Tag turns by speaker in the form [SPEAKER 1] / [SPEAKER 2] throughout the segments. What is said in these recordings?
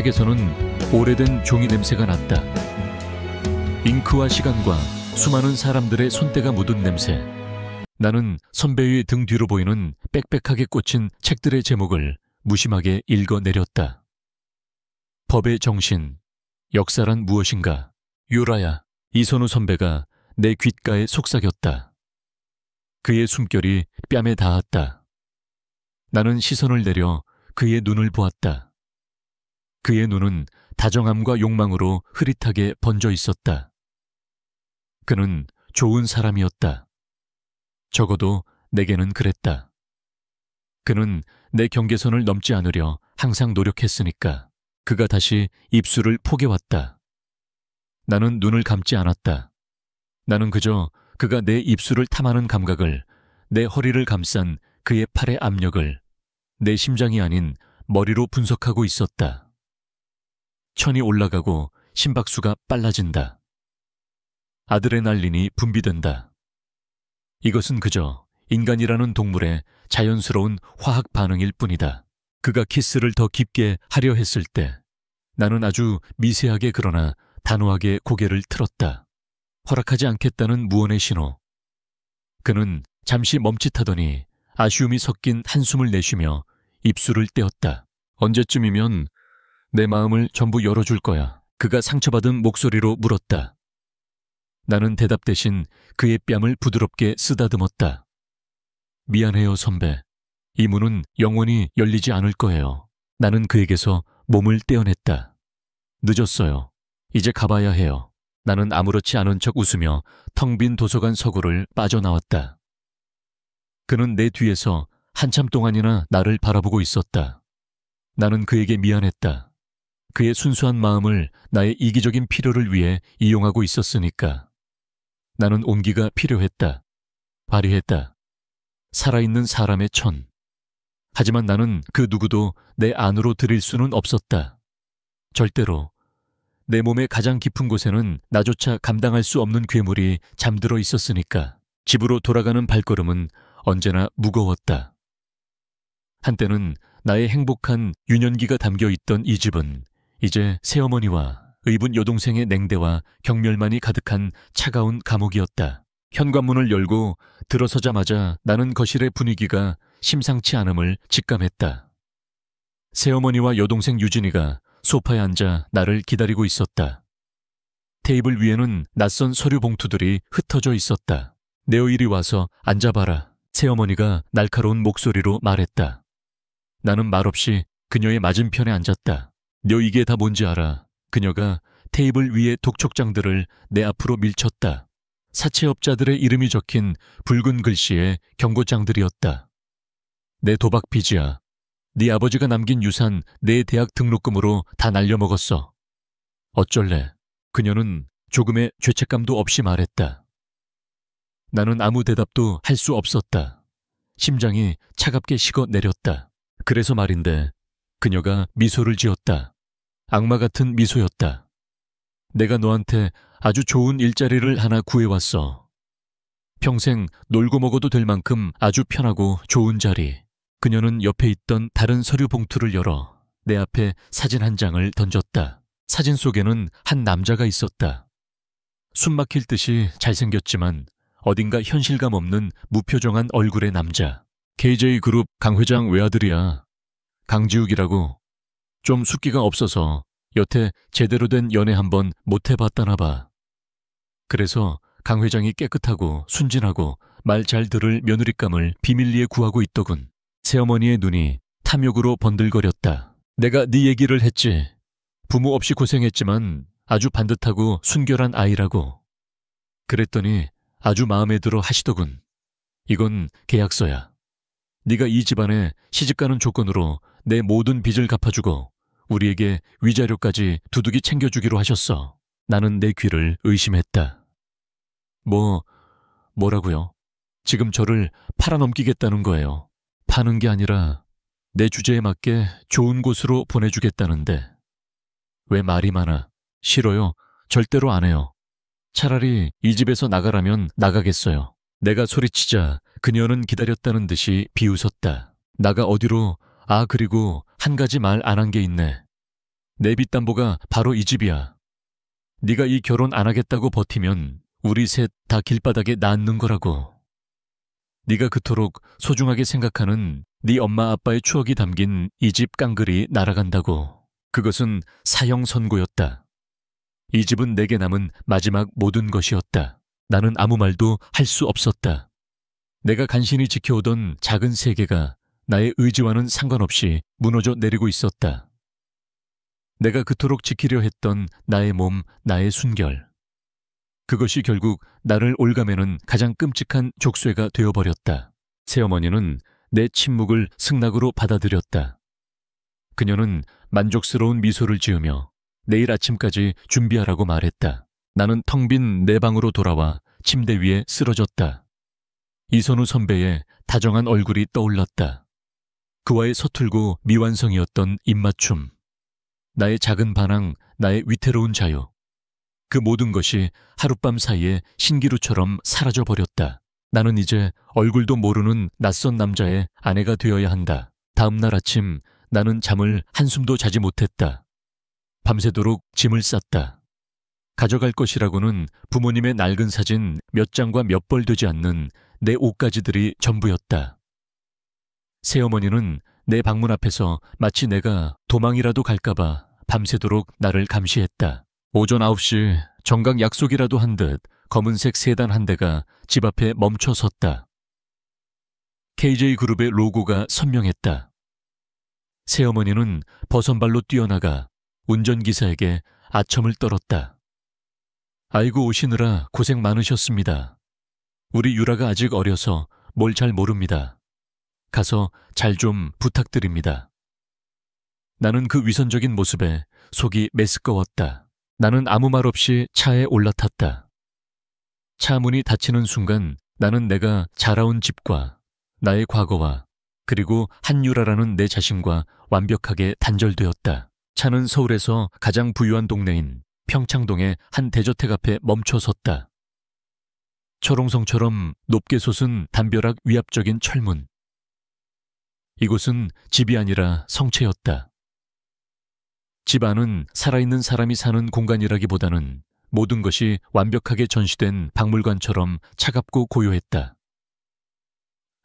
[SPEAKER 1] 책에서는 오래된 종이 냄새가 났다. 잉크와 시간과 수많은 사람들의 손때가 묻은 냄새. 나는 선배의 등 뒤로 보이는 빽빽하게 꽂힌 책들의 제목을 무심하게 읽어내렸다. 법의 정신, 역사란 무엇인가, 유라야. 이선우 선배가 내 귓가에 속삭였다. 그의 숨결이 뺨에 닿았다. 나는 시선을 내려 그의 눈을 보았다. 그의 눈은 다정함과 욕망으로 흐릿하게 번져 있었다. 그는 좋은 사람이었다. 적어도 내게는 그랬다. 그는 내 경계선을 넘지 않으려 항상 노력했으니까. 그가 다시 입술을 포개왔다. 나는 눈을 감지 않았다. 나는 그저 그가 내 입술을 탐하는 감각을, 내 허리를 감싼 그의 팔의 압력을 내 심장이 아닌 머리로 분석하고 있었다. 천이 올라가고 심박수가 빨라진다. 아드레날린이 분비된다. 이것은 그저 인간이라는 동물의 자연스러운 화학 반응일 뿐이다. 그가 키스를 더 깊게 하려 했을 때 나는 아주 미세하게 그러나 단호하게 고개를 틀었다. 허락하지 않겠다는 무언의 신호. 그는 잠시 멈칫하더니 아쉬움이 섞인 한숨을 내쉬며 입술을 떼었다. 언제쯤이면 내 마음을 전부 열어줄 거야. 그가 상처받은 목소리로 물었다. 나는 대답 대신 그의 뺨을 부드럽게 쓰다듬었다. 미안해요, 선배. 이 문은 영원히 열리지 않을 거예요. 나는 그에게서 몸을 떼어냈다. 늦었어요. 이제 가봐야 해요. 나는 아무렇지 않은 척 웃으며 텅 빈 도서관 서고를 빠져나왔다. 그는 내 뒤에서 한참 동안이나 나를 바라보고 있었다. 나는 그에게 미안했다. 그의 순수한 마음을 나의 이기적인 필요를 위해 이용하고 있었으니까. 나는 온기가 필요했다. 발휘했다. 살아있는 사람의 천. 하지만 나는 그 누구도 내 안으로 들일 수는 없었다. 절대로. 내 몸의 가장 깊은 곳에는 나조차 감당할 수 없는 괴물이 잠들어 있었으니까. 집으로 돌아가는 발걸음은 언제나 무거웠다. 한때는 나의 행복한 유년기가 담겨있던 이 집은 이제 새어머니와 의붓 여동생의 냉대와 경멸만이 가득한 차가운 감옥이었다. 현관문을 열고 들어서자마자 나는 거실의 분위기가 심상치 않음을 직감했다. 새어머니와 여동생 유진이가 소파에 앉아 나를 기다리고 있었다. 테이블 위에는 낯선 서류 봉투들이 흩어져 있었다. 내어 이리 와서 앉아봐라. 새어머니가 날카로운 목소리로 말했다. 나는 말없이 그녀의 맞은편에 앉았다. 너 이게 다 뭔지 알아? 그녀가 테이블 위의 독촉장들을 내 앞으로 밀쳤다. 사채업자들의 이름이 적힌 붉은 글씨의 경고장들이었다. 내 도박 빚이야. 네 아버지가 남긴 유산 내 대학 등록금으로 다 날려먹었어. 어쩔래? 그녀는 조금의 죄책감도 없이 말했다. 나는 아무 대답도 할 수 없었다. 심장이 차갑게 식어 내렸다. 그래서 말인데 그녀가 미소를 지었다. 악마 같은 미소였다. 내가 너한테 아주 좋은 일자리를 하나 구해왔어. 평생 놀고 먹어도 될 만큼 아주 편하고 좋은 자리. 그녀는 옆에 있던 다른 서류 봉투를 열어 내 앞에 사진 한 장을 던졌다. 사진 속에는 한 남자가 있었다. 숨 막힐 듯이 잘생겼지만 어딘가 현실감 없는 무표정한 얼굴의 남자. KJ그룹 강 회장 외아들이야. 강지욱이라고. 좀 숫기가 없어서 여태 제대로 된 연애 한번 못 해봤다나 봐. 그래서 강 회장이 깨끗하고 순진하고 말 잘 들을 며느리감을 비밀리에 구하고 있더군. 새어머니의 눈이 탐욕으로 번들거렸다. 내가 네 얘기를 했지. 부모 없이 고생했지만 아주 반듯하고 순결한 아이라고. 그랬더니 아주 마음에 들어 하시더군. 이건 계약서야. 네가 이 집안에 시집가는 조건으로 내 모든 빚을 갚아주고 우리에게 위자료까지 두둑이 챙겨주기로 하셨어. 나는 내 귀를 의심했다. 뭐라고요? 지금 저를 팔아넘기겠다는 거예요. 파는 게 아니라 내 주제에 맞게 좋은 곳으로 보내주겠다는데. 왜 말이 많아? 싫어요. 절대로 안 해요. 차라리 이 집에서 나가라면 나가겠어요. 내가 소리치자 그녀는 기다렸다는 듯이 비웃었다. 나가 어디로? 아, 그리고 한 가지 말 안 한 게 있네. 내 빚담보가 바로 이 집이야. 네가 이 결혼 안 하겠다고 버티면 우리 셋 다 길바닥에 놔앉는 거라고. 네가 그토록 소중하게 생각하는 네 엄마 아빠의 추억이 담긴 이 집 깡글이 날아간다고. 그것은 사형 선고였다. 이 집은 내게 남은 마지막 모든 것이었다. 나는 아무 말도 할 수 없었다. 내가 간신히 지켜오던 작은 세계가 나의 의지와는 상관없이 무너져 내리고 있었다. 내가 그토록 지키려 했던 나의 몸, 나의 순결. 그것이 결국 나를 올가매는 가장 끔찍한 족쇄가 되어버렸다. 새어머니는 내 침묵을 승낙으로 받아들였다. 그녀는 만족스러운 미소를 지으며 내일 아침까지 준비하라고 말했다. 나는 텅 빈 내 방으로 돌아와 침대 위에 쓰러졌다. 이선우 선배의 다정한 얼굴이 떠올랐다. 그와의 서툴고 미완성이었던 입맞춤. 나의 작은 반항, 나의 위태로운 자유. 그 모든 것이 하룻밤 사이에 신기루처럼 사라져버렸다. 나는 이제 얼굴도 모르는 낯선 남자의 아내가 되어야 한다. 다음 날 아침 나는 잠을 한숨도 자지 못했다. 밤새도록 짐을 쌌다. 가져갈 것이라고는 부모님의 낡은 사진 몇 장과 몇 벌 되지 않는 내 옷가지들이 전부였다. 새어머니는 내 방문 앞에서 마치 내가 도망이라도 갈까봐 밤새도록 나를 감시했다. 오전 9시 정각 약속이라도 한 듯 검은색 세단 한 대가 집 앞에 멈춰 섰다. KJ그룹의 로고가 선명했다. 새어머니는 버선발로 뛰어나가 운전기사에게 아첨을 떨었다. 아이고 오시느라 고생 많으셨습니다. 우리 유라가 아직 어려서 뭘 잘 모릅니다. 가서 잘 좀 부탁드립니다. 나는 그 위선적인 모습에 속이 메스꺼웠다. 나는 아무 말 없이 차에 올라탔다. 차 문이 닫히는 순간 나는 내가 자라온 집과 나의 과거와 그리고 한유라라는 내 자신과 완벽하게 단절되었다. 차는 서울에서 가장 부유한 동네인 평창동의 한 대저택 앞에 멈춰 섰다. 철옹성처럼 높게 솟은 담벼락 위압적인 철문. 이곳은 집이 아니라 성체였다. 집 안은 살아있는 사람이 사는 공간이라기보다는 모든 것이 완벽하게 전시된 박물관처럼 차갑고 고요했다.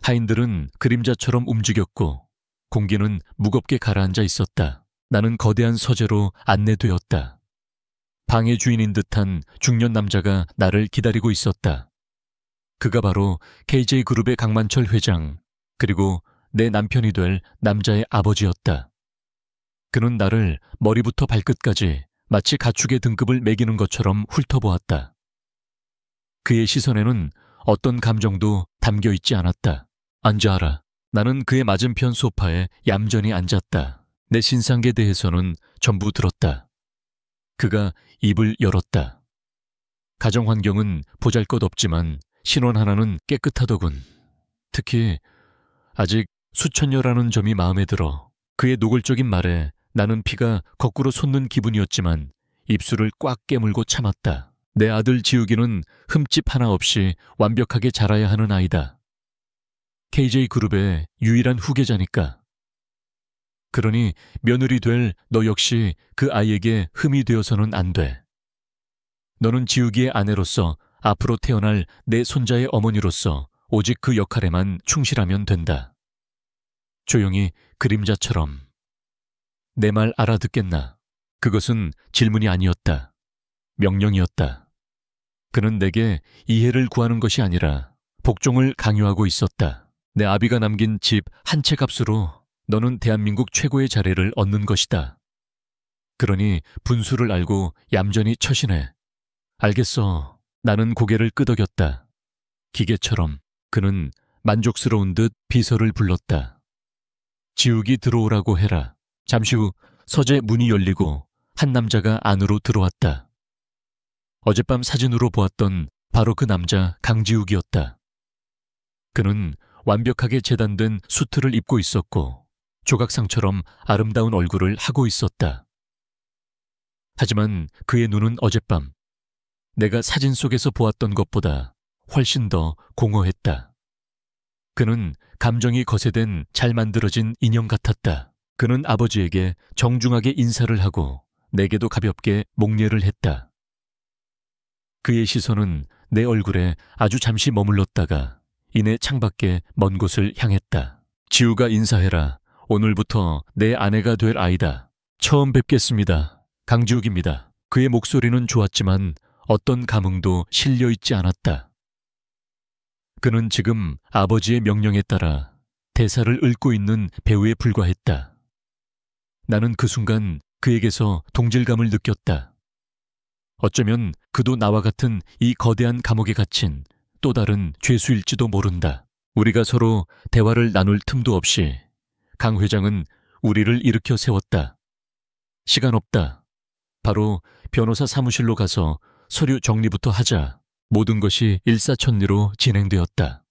[SPEAKER 1] 하인들은 그림자처럼 움직였고 공기는 무겁게 가라앉아 있었다. 나는 거대한 서재로 안내되었다. 방의 주인인 듯한 중년 남자가 나를 기다리고 있었다. 그가 바로 KJ그룹의 강만철 회장, 그리고 내 남편이 될 남자의 아버지였다. 그는 나를 머리부터 발끝까지 마치 가축의 등급을 매기는 것처럼 훑어보았다. 그의 시선에는 어떤 감정도 담겨 있지 않았다. 앉아라. 나는 그의 맞은편 소파에 얌전히 앉았다. 내 신상에 대해서는 전부 들었다. 그가 입을 열었다. 가정 환경은 보잘것없지만 신원 하나는 깨끗하더군. 특히 아직 수천여라는 점이 마음에 들어. 그의 노골적인 말에 나는 피가 거꾸로 솟는 기분이었지만 입술을 꽉 깨물고 참았다. 내 아들 지우기는 흠집 하나 없이 완벽하게 자라야 하는 아이다. KJ그룹의 유일한 후계자니까. 그러니 며느리 될 너 역시 그 아이에게 흠이 되어서는 안 돼. 너는 지우기의 아내로서 앞으로 태어날 내 손자의 어머니로서 오직 그 역할에만 충실하면 된다. 조용히 그림자처럼. 내 말 알아듣겠나? 그것은 질문이 아니었다. 명령이었다. 그는 내게 이해를 구하는 것이 아니라 복종을 강요하고 있었다. 내 아비가 남긴 집 한 채 값으로 너는 대한민국 최고의 자리를 얻는 것이다. 그러니 분수를 알고 얌전히 처신해. 알겠어. 나는 고개를 끄덕였다. 기계처럼. 그는 만족스러운 듯 비서를 불렀다. 지우기 들어오라고 해라. 잠시 후 서재 문이 열리고 한 남자가 안으로 들어왔다. 어젯밤 사진으로 보았던 바로 그 남자 강지욱이었다. 그는 완벽하게 재단된 수트를 입고 있었고 조각상처럼 아름다운 얼굴을 하고 있었다. 하지만 그의 눈은 어젯밤 내가 사진 속에서 보았던 것보다 훨씬 더 공허했다. 그는 감정이 거세된 잘 만들어진 인형 같았다. 그는 아버지에게 정중하게 인사를 하고 내게도 가볍게 목례를 했다. 그의 시선은 내 얼굴에 아주 잠시 머물렀다가 이내 창밖에 먼 곳을 향했다. 지우가 인사해라. 오늘부터 내 아내가 될 아이다. 처음 뵙겠습니다. 강지욱입니다. 그의 목소리는 좋았지만 어떤 감흥도 실려있지 않았다. 그는 지금 아버지의 명령에 따라 대사를 읊고 있는 배우에 불과했다. 나는 그 순간 그에게서 동질감을 느꼈다. 어쩌면 그도 나와 같은 이 거대한 감옥에 갇힌 또 다른 죄수일지도 모른다. 우리가 서로 대화를 나눌 틈도 없이 강 회장은 우리를 일으켜 세웠다. 시간 없다. 바로 변호사 사무실로 가서 서류 정리부터 하자. 모든 것이 일사천리로 진행되었다.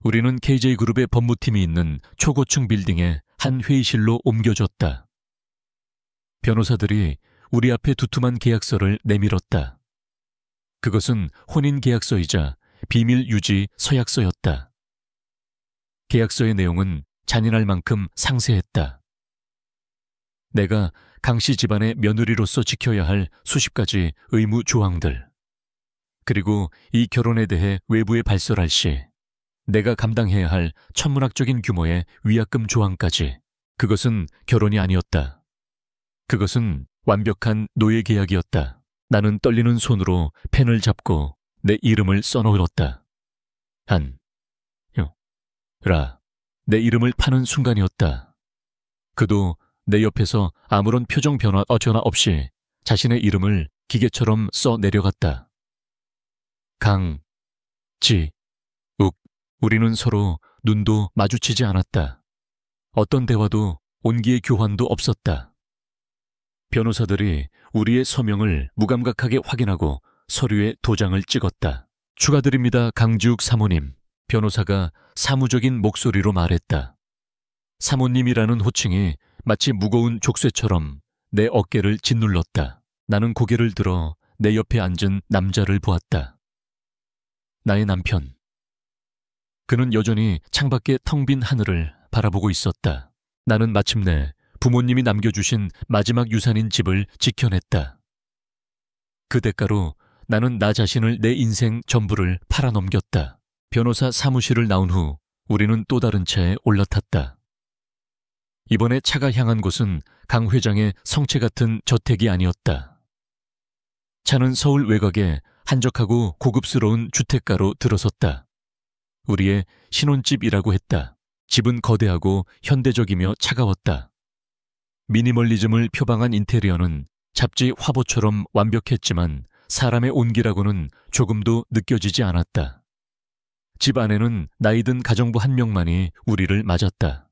[SPEAKER 1] 우리는 KJ그룹의 법무팀이 있는 초고층 빌딩의 한 회의실로 옮겨졌다. 변호사들이 우리 앞에 두툼한 계약서를 내밀었다. 그것은 혼인계약서이자 비밀 유지 서약서였다. 계약서의 내용은 잔인할 만큼 상세했다. 내가 강씨 집안의 며느리로서 지켜야 할 수십 가지 의무 조항들, 그리고 이 결혼에 대해 외부에 발설할 시 내가 감당해야 할 천문학적인 규모의 위약금 조항까지. 그것은 결혼이 아니었다. 그것은 완벽한 노예 계약이었다. 나는 떨리는 손으로 펜을 잡고 내 이름을 써넣었다. 라. 내 이름을 파는 순간이었다. 그도 내 옆에서 아무런 표정 변화 없이 자신의 이름을 기계처럼 써 내려갔다. 욱. 우리는 서로 눈도 마주치지 않았다. 어떤 대화도 온기의 교환도 없었다. 변호사들이 우리의 서명을 무감각하게 확인하고 서류에 도장을 찍었다. 축하드립니다, 강지욱 사모님. 변호사가 사무적인 목소리로 말했다. 사모님이라는 호칭이 마치 무거운 족쇄처럼 내 어깨를 짓눌렀다. 나는 고개를 들어 내 옆에 앉은 남자를 보았다. 나의 남편. 그는 여전히 창밖의 텅 빈 하늘을 바라보고 있었다. 나는 마침내 부모님이 남겨주신 마지막 유산인 집을 지켜냈다. 그 대가로 나는 나 자신을 내 인생 전부를 팔아넘겼다. 변호사 사무실을 나온 후 우리는 또 다른 차에 올라탔다. 이번에 차가 향한 곳은 강 회장의 성체 같은 저택이 아니었다. 차는 서울 외곽의 한적하고 고급스러운 주택가로 들어섰다. 우리의 신혼집이라고 했다. 집은 거대하고 현대적이며 차가웠다. 미니멀리즘을 표방한 인테리어는 잡지 화보처럼 완벽했지만 사람의 온기라고는 조금도 느껴지지 않았다. 집 안에는 나이든 가정부 한 명만이 우리를 맞았다.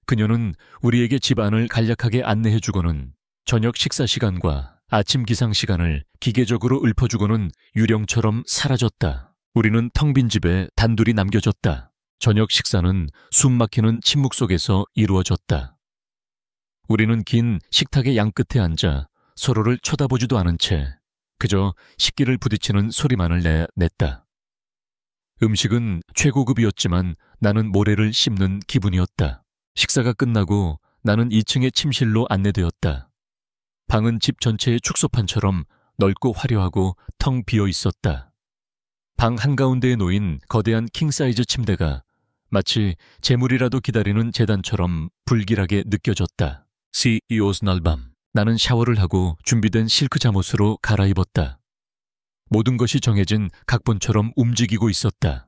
[SPEAKER 1] 그녀는 우리에게 집 안을 간략하게 안내해주고는 저녁 식사 시간과 아침 기상 시간을 기계적으로 읊어주고는 유령처럼 사라졌다. 우리는 텅 빈 집에 단둘이 남겨졌다. 저녁 식사는 숨막히는 침묵 속에서 이루어졌다. 우리는 긴 식탁의 양끝에 앉아 서로를 쳐다보지도 않은 채 그저 식기를 부딪히는 소리만을 냈다. 음식은 최고급이었지만 나는 모래를 씹는 기분이었다. 식사가 끝나고 나는 2층의 침실로 안내되었다. 방은 집 전체의 축소판처럼 넓고 화려하고 텅 비어 있었다. 방 한가운데에 놓인 거대한 킹사이즈 침대가 마치 재물이라도 기다리는 재단처럼 불길하게 느껴졌다. CEO's 날밤. 나는 샤워를 하고 준비된 실크 잠옷으로 갈아입었다. 모든 것이 정해진 각본처럼 움직이고 있었다.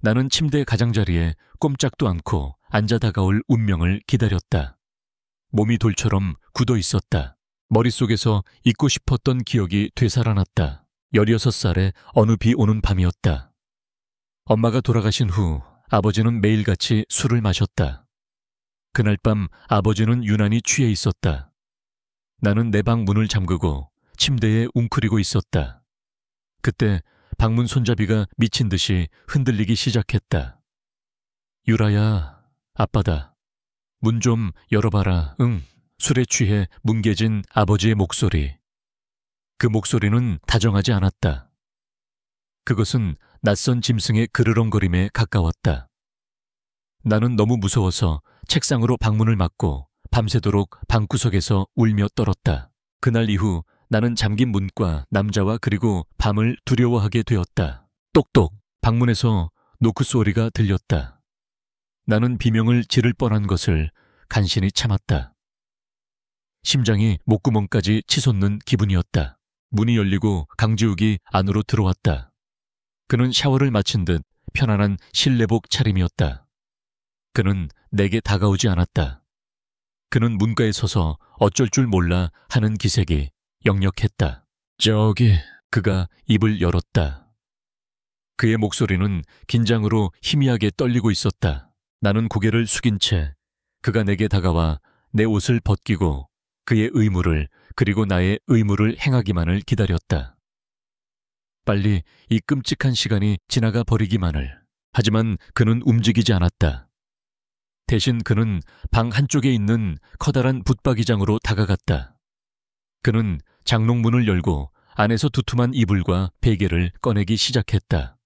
[SPEAKER 1] 나는 침대 가장자리에 꼼짝도 않고 앉아 다가올 운명을 기다렸다. 몸이 돌처럼 굳어 있었다. 머릿속에서 잊고 싶었던 기억이 되살아났다. 16살의 어느 비 오는 밤이었다. 엄마가 돌아가신 후 아버지는 매일같이 술을 마셨다. 그날 밤 아버지는 유난히 취해 있었다. 나는 내 방 문을 잠그고 침대에 웅크리고 있었다. 그때 방문 손잡이가 미친 듯이 흔들리기 시작했다. 유라야, 아빠다. 문 좀 열어봐라. 응. 술에 취해 뭉개진 아버지의 목소리. 그 목소리는 다정하지 않았다. 그것은 낯선 짐승의 그르렁거림에 가까웠다. 나는 너무 무서워서 책상으로 방문을 막고 밤새도록 방구석에서 울며 떨었다. 그날 이후 나는 잠긴 문과 남자와 그리고 밤을 두려워하게 되었다. 똑똑 방문에서 노크 소리가 들렸다. 나는 비명을 지를 뻔한 것을 간신히 참았다. 심장이 목구멍까지 치솟는 기분이었다. 문이 열리고 강지욱이 안으로 들어왔다. 그는 샤워를 마친 듯 편안한 실내복 차림이었다. 그는 내게 다가오지 않았다. 그는 문가에 서서 어쩔 줄 몰라 하는 기색이 역력했다. 저기, 그가 입을 열었다. 그의 목소리는 긴장으로 희미하게 떨리고 있었다. 나는 고개를 숙인 채 그가 내게 다가와 내 옷을 벗기고 그의 의무를 그리고 나의 의무를 행하기만을 기다렸다. 빨리 이 끔찍한 시간이 지나가 버리기만을. 하지만 그는 움직이지 않았다. 대신 그는 방 한쪽에 있는 커다란 붙박이장으로 다가갔다. 그는 장롱문을 열고 안에서 두툼한 이불과 베개를 꺼내기 시작했다.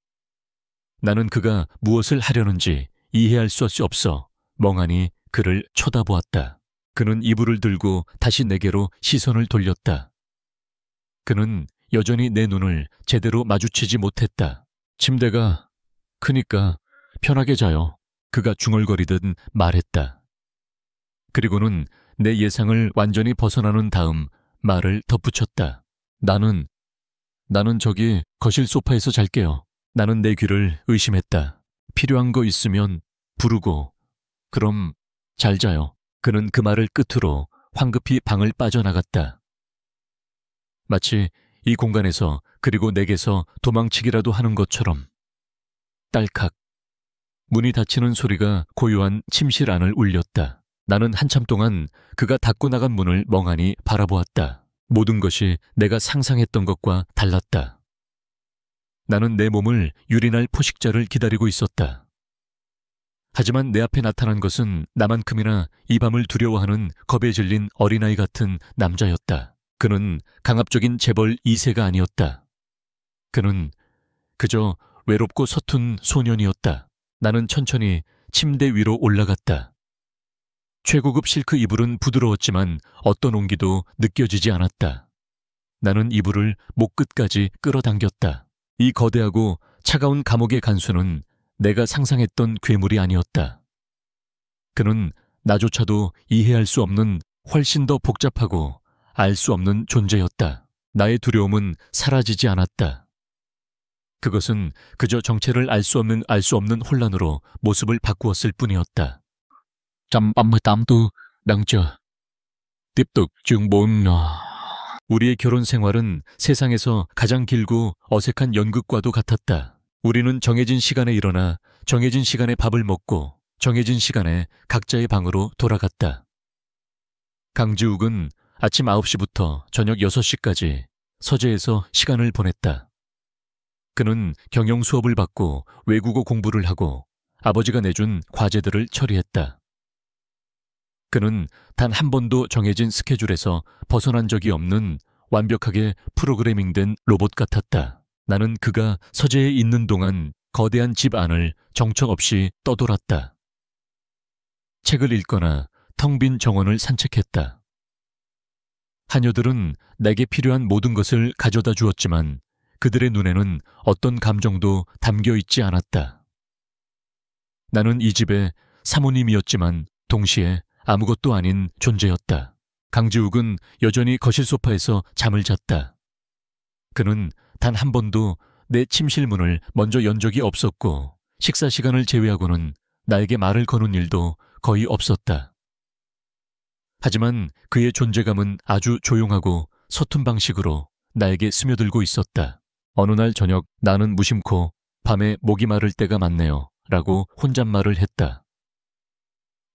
[SPEAKER 1] 나는 그가 무엇을 하려는지 이해할 수 없어 멍하니 그를 쳐다보았다. 그는 이불을 들고 다시 내게로 시선을 돌렸다. 그는 여전히 내 눈을 제대로 마주치지 못했다. 침대가 크니까 편하게 자요. 그가 중얼거리듯 말했다. 그리고는 내 예상을 완전히 벗어나는 다음 말을 덧붙였다. 나는 저기 거실 소파에서 잘게요. 나는 내 귀를 의심했다. 필요한 거 있으면 부르고 그럼 잘 자요. 그는 그 말을 끝으로 황급히 방을 빠져나갔다. 마치 이 공간에서 그리고 내게서 도망치기라도 하는 것처럼. 딸칵. 문이 닫히는 소리가 고요한 침실 안을 울렸다. 나는 한참 동안 그가 닫고 나간 문을 멍하니 바라보았다. 모든 것이 내가 상상했던 것과 달랐다. 나는 내 몸을 유린할 포식자를 기다리고 있었다. 하지만 내 앞에 나타난 것은 나만큼이나 이 밤을 두려워하는 겁에 질린 어린아이 같은 남자였다. 그는 강압적인 재벌 2세가 아니었다. 그는 그저 외롭고 서툰 소년이었다. 나는 천천히 침대 위로 올라갔다. 최고급 실크 이불은 부드러웠지만 어떤 온기도 느껴지지 않았다. 나는 이불을 목 끝까지 끌어당겼다. 이 거대하고 차가운 감옥의 간수는 내가 상상했던 괴물이 아니었다. 그는 나조차도 이해할 수 없는 훨씬 더 복잡하고 알 수 없는 존재였다. 나의 두려움은 사라지지 않았다. 그것은 그저 정체를 알 수 없는 혼란으로 모습을 바꾸었을 뿐이었다. 138두 낭저 tiếp tục chương 4. 우리의 결혼 생활은 세상에서 가장 길고 어색한 연극과도 같았다. 우리는 정해진 시간에 일어나 정해진 시간에 밥을 먹고 정해진 시간에 각자의 방으로 돌아갔다. 강지욱은 아침 9시부터 저녁 6시까지 서재에서 시간을 보냈다. 그는 경영 수업을 받고 외국어 공부를 하고 아버지가 내준 과제들을 처리했다. 그는 단 한 번도 정해진 스케줄에서 벗어난 적이 없는 완벽하게 프로그래밍된 로봇 같았다. 나는 그가 서재에 있는 동안 거대한 집 안을 정처 없이 떠돌았다. 책을 읽거나 텅 빈 정원을 산책했다. 하녀들은 내게 필요한 모든 것을 가져다 주었지만 그들의 눈에는 어떤 감정도 담겨 있지 않았다. 나는 이 집의 사모님이었지만 동시에 아무것도 아닌 존재였다. 강지욱은 여전히 거실 소파에서 잠을 잤다. 그는 단 한 번도 내 침실 문을 먼저 연 적이 없었고 식사 시간을 제외하고는 나에게 말을 거는 일도 거의 없었다. 하지만 그의 존재감은 아주 조용하고 서툰 방식으로 나에게 스며들고 있었다. 어느 날 저녁 나는 무심코 밤에 목이 마를 때가 많네요 라고 혼잣말을 했다.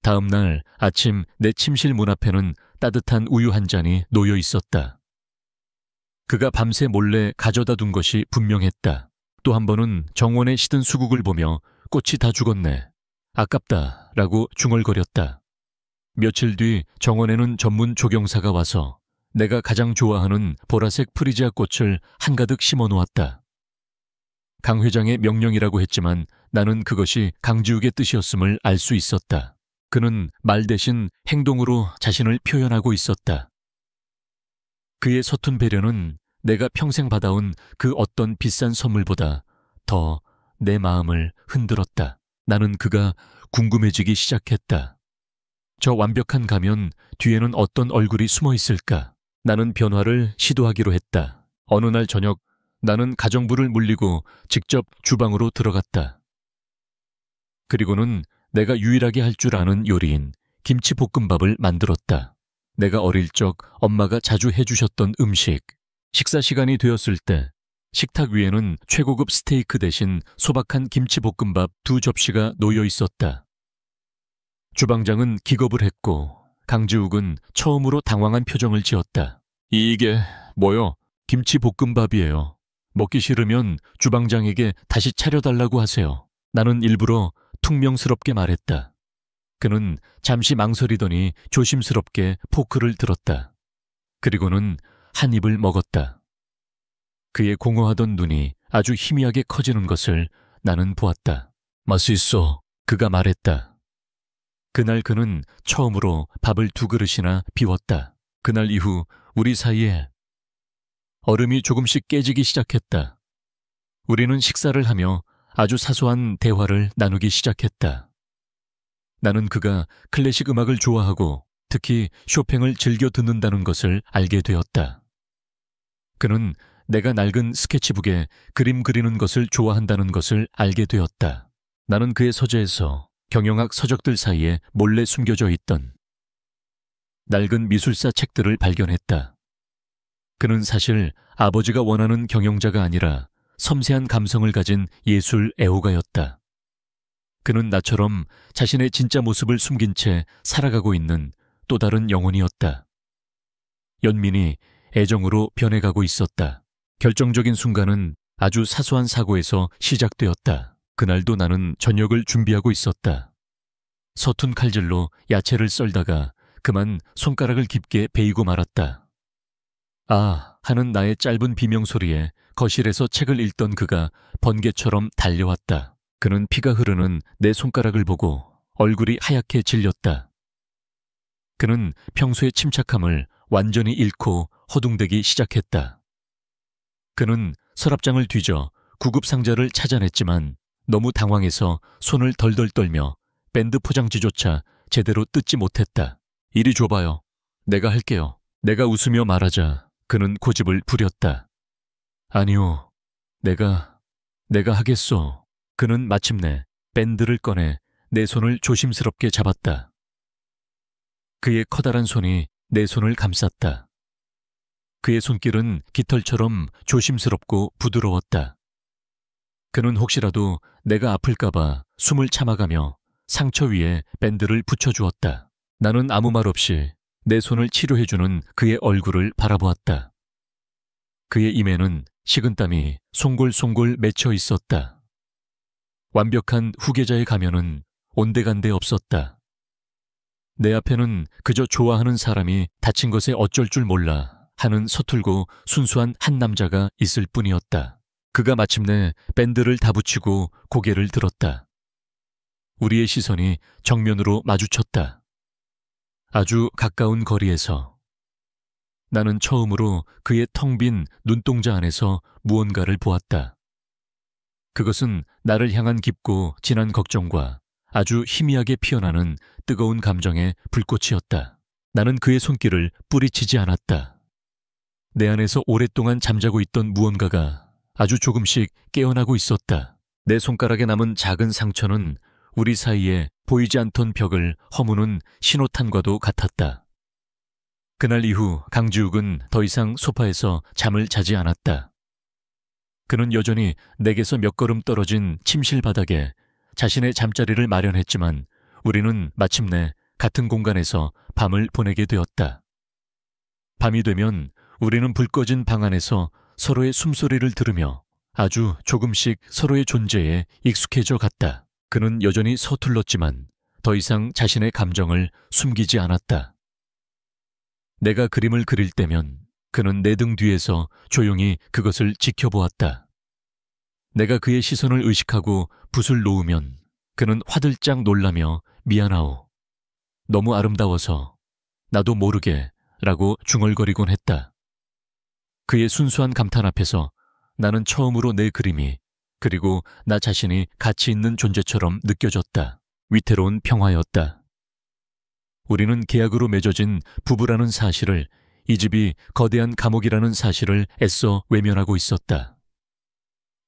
[SPEAKER 1] 다음 날 아침 내 침실 문 앞에는 따뜻한 우유 한 잔이 놓여 있었다. 그가 밤새 몰래 가져다 둔 것이 분명했다. 또 한 번은 정원에 시든 수국을 보며 꽃이 다 죽었네. 아깝다 라고 중얼거렸다. 며칠 뒤 정원에는 전문 조경사가 와서 내가 가장 좋아하는 보라색 프리지아 꽃을 한가득 심어 놓았다. 강 회장의 명령이라고 했지만 나는 그것이 강지욱의 뜻이었음을 알 수 있었다. 그는 말 대신 행동으로 자신을 표현하고 있었다. 그의 서툰 배려는 내가 평생 받아온 그 어떤 비싼 선물보다 더 내 마음을 흔들었다. 나는 그가 궁금해지기 시작했다. 저 완벽한 가면 뒤에는 어떤 얼굴이 숨어 있을까? 나는 변화를 시도하기로 했다. 어느 날 저녁 나는 가정부를 물리고 직접 주방으로 들어갔다. 그리고는 내가 유일하게 할 줄 아는 요리인 김치볶음밥을 만들었다. 내가 어릴 적 엄마가 자주 해주셨던 음식. 식사 시간이 되었을 때 식탁 위에는 최고급 스테이크 대신 소박한 김치볶음밥 2접시가 놓여 있었다. 주방장은 기겁을 했고 강지욱은 처음으로 당황한 표정을 지었다. 이게 뭐요? 김치볶음밥이에요. 먹기 싫으면 주방장에게 다시 차려달라고 하세요. 나는 일부러 퉁명스럽게 말했다. 그는 잠시 망설이더니 조심스럽게 포크를 들었다. 그리고는 한 입을 먹었다. 그의 공허하던 눈이 아주 희미하게 커지는 것을 나는 보았다. 맛있어. 그가 말했다. 그날 그는 처음으로 밥을 2그릇이나 비웠다. 그날 이후 우리 사이에 얼음이 조금씩 깨지기 시작했다. 우리는 식사를 하며 아주 사소한 대화를 나누기 시작했다. 나는 그가 클래식 음악을 좋아하고 특히 쇼팽을 즐겨 듣는다는 것을 알게 되었다. 그는 내가 낡은 스케치북에 그림 그리는 것을 좋아한다는 것을 알게 되었다. 나는 그의 서재에서 경영학 서적들 사이에 몰래 숨겨져 있던 낡은 미술사 책들을 발견했다. 그는 사실 아버지가 원하는 경영자가 아니라 섬세한 감성을 가진 예술 애호가였다. 그는 나처럼 자신의 진짜 모습을 숨긴 채 살아가고 있는 또 다른 영혼이었다. 연민이 애정으로 변해가고 있었다. 결정적인 순간은 아주 사소한 사고에서 시작되었다. 그날도 나는 저녁을 준비하고 있었다. 서툰 칼질로 야채를 썰다가 그만 손가락을 깊게 베이고 말았다. 아 하는 나의 짧은 비명소리에 거실에서 책을 읽던 그가 번개처럼 달려왔다. 그는 피가 흐르는 내 손가락을 보고 얼굴이 하얗게 질렸다. 그는 평소의 침착함을 완전히 잃고 허둥대기 시작했다. 그는 서랍장을 뒤져 구급상자를 찾아냈지만 너무 당황해서 손을 덜덜 떨며 밴드 포장지조차 제대로 뜯지 못했다. 이리 줘봐요. 내가 할게요. 내가 웃으며 말하자 그는 고집을 부렸다. 아니요. 내가 하겠소. 그는 마침내 밴드를 꺼내 내 손을 조심스럽게 잡았다. 그의 커다란 손이 내 손을 감쌌다. 그의 손길은 깃털처럼 조심스럽고 부드러웠다. 그는 혹시라도 내가 아플까봐 숨을 참아가며 상처 위에 밴드를 붙여주었다. 나는 아무 말 없이 내 손을 치료해주는 그의 얼굴을 바라보았다. 그의 입에는 식은땀이 송골송골 맺혀 있었다. 완벽한 후계자의 가면은 온데간데 없었다. 내 앞에는 그저 좋아하는 사람이 다친 것에 어쩔 줄 몰라 하는 서툴고 순수한 한 남자가 있을 뿐이었다. 그가 마침내 밴드를 다 붙이고 고개를 들었다. 우리의 시선이 정면으로 마주쳤다. 아주 가까운 거리에서 나는 처음으로 그의 텅 빈 눈동자 안에서 무언가를 보았다. 그것은 나를 향한 깊고 진한 걱정과 아주 희미하게 피어나는 뜨거운 감정의 불꽃이었다. 나는 그의 손길을 뿌리치지 않았다. 내 안에서 오랫동안 잠자고 있던 무언가가 아주 조금씩 깨어나고 있었다. 내 손가락에 남은 작은 상처는 우리 사이에 보이지 않던 벽을 허무는 신호탄과도 같았다. 그날 이후 강지욱은 더 이상 소파에서 잠을 자지 않았다. 그는 여전히 내게서 몇 걸음 떨어진 침실 바닥에 자신의 잠자리를 마련했지만 우리는 마침내 같은 공간에서 밤을 보내게 되었다. 밤이 되면 우리는 불 꺼진 방 안에서 서로의 숨소리를 들으며 아주 조금씩 서로의 존재에 익숙해져 갔다. 그는 여전히 서툴렀지만 더 이상 자신의 감정을 숨기지 않았다. 내가 그림을 그릴 때면 그는 내 등 뒤에서 조용히 그것을 지켜보았다. 내가 그의 시선을 의식하고 붓을 놓으면 그는 화들짝 놀라며 미안하오. 너무 아름다워서 나도 모르게 라고 중얼거리곤 했다. 그의 순수한 감탄 앞에서 나는 처음으로 내 그림이 그리고 나 자신이 가치 있는 존재처럼 느껴졌다. 위태로운 평화였다. 우리는 계약으로 맺어진 부부라는 사실을, 이 집이 거대한 감옥이라는 사실을 애써 외면하고 있었다.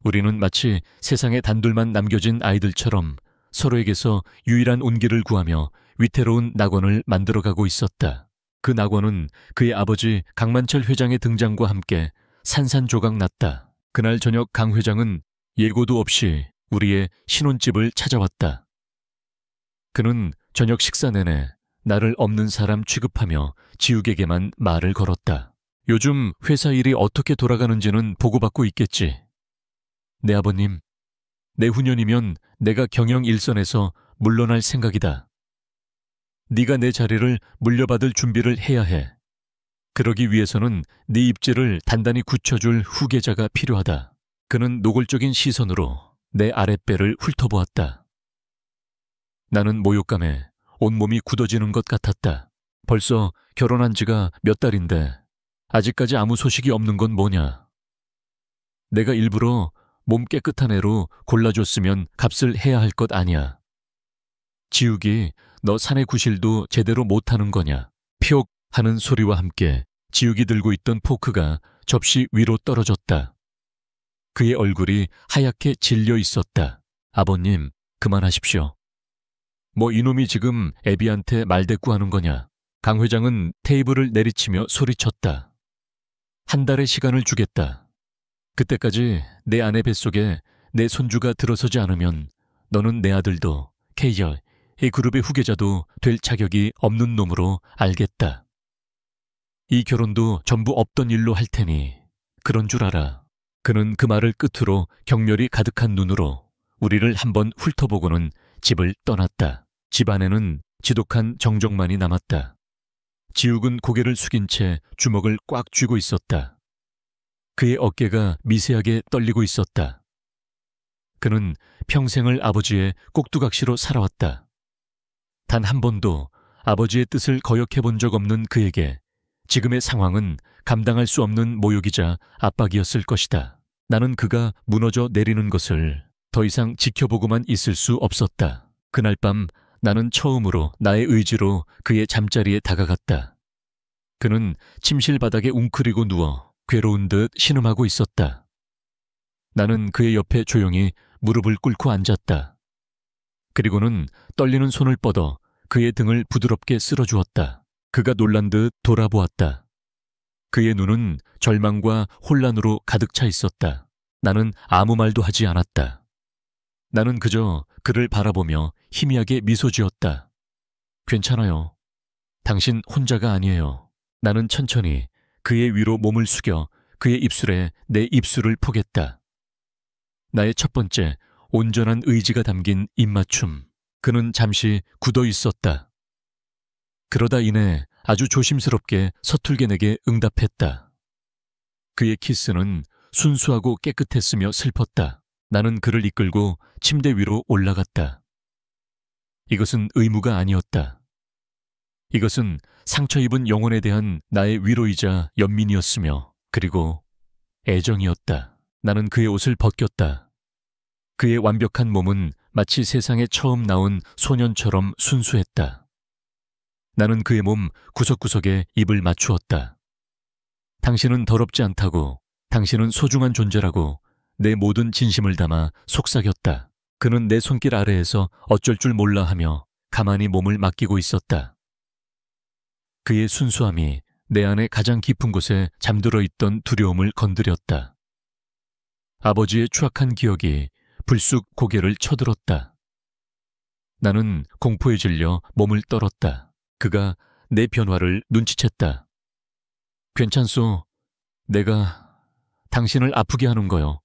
[SPEAKER 1] 우리는 마치 세상에 단둘만 남겨진 아이들처럼 서로에게서 유일한 온기를 구하며 위태로운 낙원을 만들어가고 있었다. 그 낙원은 그의 아버지 강만철 회장의 등장과 함께 산산조각 났다. 그날 저녁 강 회장은 예고도 없이 우리의 신혼집을 찾아왔다. 그는 저녁 식사 내내 나를 없는 사람 취급하며 지욱에게만 말을 걸었다. 요즘 회사 일이 어떻게 돌아가는지는 보고받고 있겠지. 내 아버님, 내후년이면 내가 경영 일선에서 물러날 생각이다. 네가 내 자리를 물려받을 준비를 해야 해. 그러기 위해서는 네 입지를 단단히 굳혀줄 후계자가 필요하다. 그는 노골적인 시선으로 내 아랫배를 훑어보았다. 나는 모욕감에 온몸이 굳어지는 것 같았다. 벌써 결혼한 지가 몇 달인데 아직까지 아무 소식이 없는 건 뭐냐. 내가 일부러 몸 깨끗한 애로 골라줬으면 값을 해야 할 것 아니야. 지욱이 너 사내 구실도 제대로 못하는 거냐. 표 하는 소리와 함께 지욱이 들고 있던 포크가 접시 위로 떨어졌다. 그의 얼굴이 하얗게 질려 있었다. 아버님, 그만하십시오. 뭐 이놈이 지금 애비한테 말대꾸하는 거냐. 강 회장은 테이블을 내리치며 소리쳤다. 한 달의 시간을 주겠다. 그때까지 내 아내 뱃속에 내 손주가 들어서지 않으면 너는 내 아들도 K여 이 그룹의 후계자도 될 자격이 없는 놈으로 알겠다. 이 결혼도 전부 없던 일로 할 테니 그런 줄 알아. 그는 그 말을 끝으로 경멸이 가득한 눈으로 우리를 한번 훑어보고는 집을 떠났다. 집 안에는 지독한 정적만이 남았다. 지욱은 고개를 숙인 채 주먹을 꽉 쥐고 있었다. 그의 어깨가 미세하게 떨리고 있었다. 그는 평생을 아버지의 꼭두각시로 살아왔다. 단 한 번도 아버지의 뜻을 거역해 본 적 없는 그에게 지금의 상황은 감당할 수 없는 모욕이자 압박이었을 것이다. 나는 그가 무너져 내리는 것을 더 이상 지켜보고만 있을 수 없었다. 그날 밤 나는 처음으로 나의 의지로 그의 잠자리에 다가갔다. 그는 침실 바닥에 웅크리고 누워 괴로운 듯 신음하고 있었다. 나는 그의 옆에 조용히 무릎을 꿇고 앉았다. 그리고는 떨리는 손을 뻗어 그의 등을 부드럽게 쓸어주었다. 그가 놀란 듯 돌아보았다. 그의 눈은 절망과 혼란으로 가득 차 있었다. 나는 아무 말도 하지 않았다. 나는 그저 그를 바라보며 희미하게 미소 지었다. 괜찮아요. 당신 혼자가 아니에요. 나는 천천히 그의 위로 몸을 숙여 그의 입술에 내 입술을 포겠다. 나의 첫 번째 온전한 의지가 담긴 입맞춤. 그는 잠시 굳어 있었다. 그러다 이내 아주 조심스럽게 서툴게 내게 응답했다. 그의 키스는 순수하고 깨끗했으며 슬펐다. 나는 그를 이끌고 침대 위로 올라갔다. 이것은 의무가 아니었다. 이것은 상처 입은 영혼에 대한 나의 위로이자 연민이었으며 그리고 애정이었다. 나는 그의 옷을 벗겼다. 그의 완벽한 몸은 마치 세상에 처음 나온 소년처럼 순수했다. 나는 그의 몸 구석구석에 입을 맞추었다. 당신은 더럽지 않다고, 당신은 소중한 존재라고 내 모든 진심을 담아 속삭였다. 그는 내 손길 아래에서 어쩔 줄 몰라 하며 가만히 몸을 맡기고 있었다. 그의 순수함이 내 안에 가장 깊은 곳에 잠들어 있던 두려움을 건드렸다. 아버지의 추악한 기억이 불쑥 고개를 쳐들었다. 나는 공포에 질려 몸을 떨었다. 그가 내 변화를 눈치챘다. 괜찮소. 내가 당신을 아프게 하는 거요.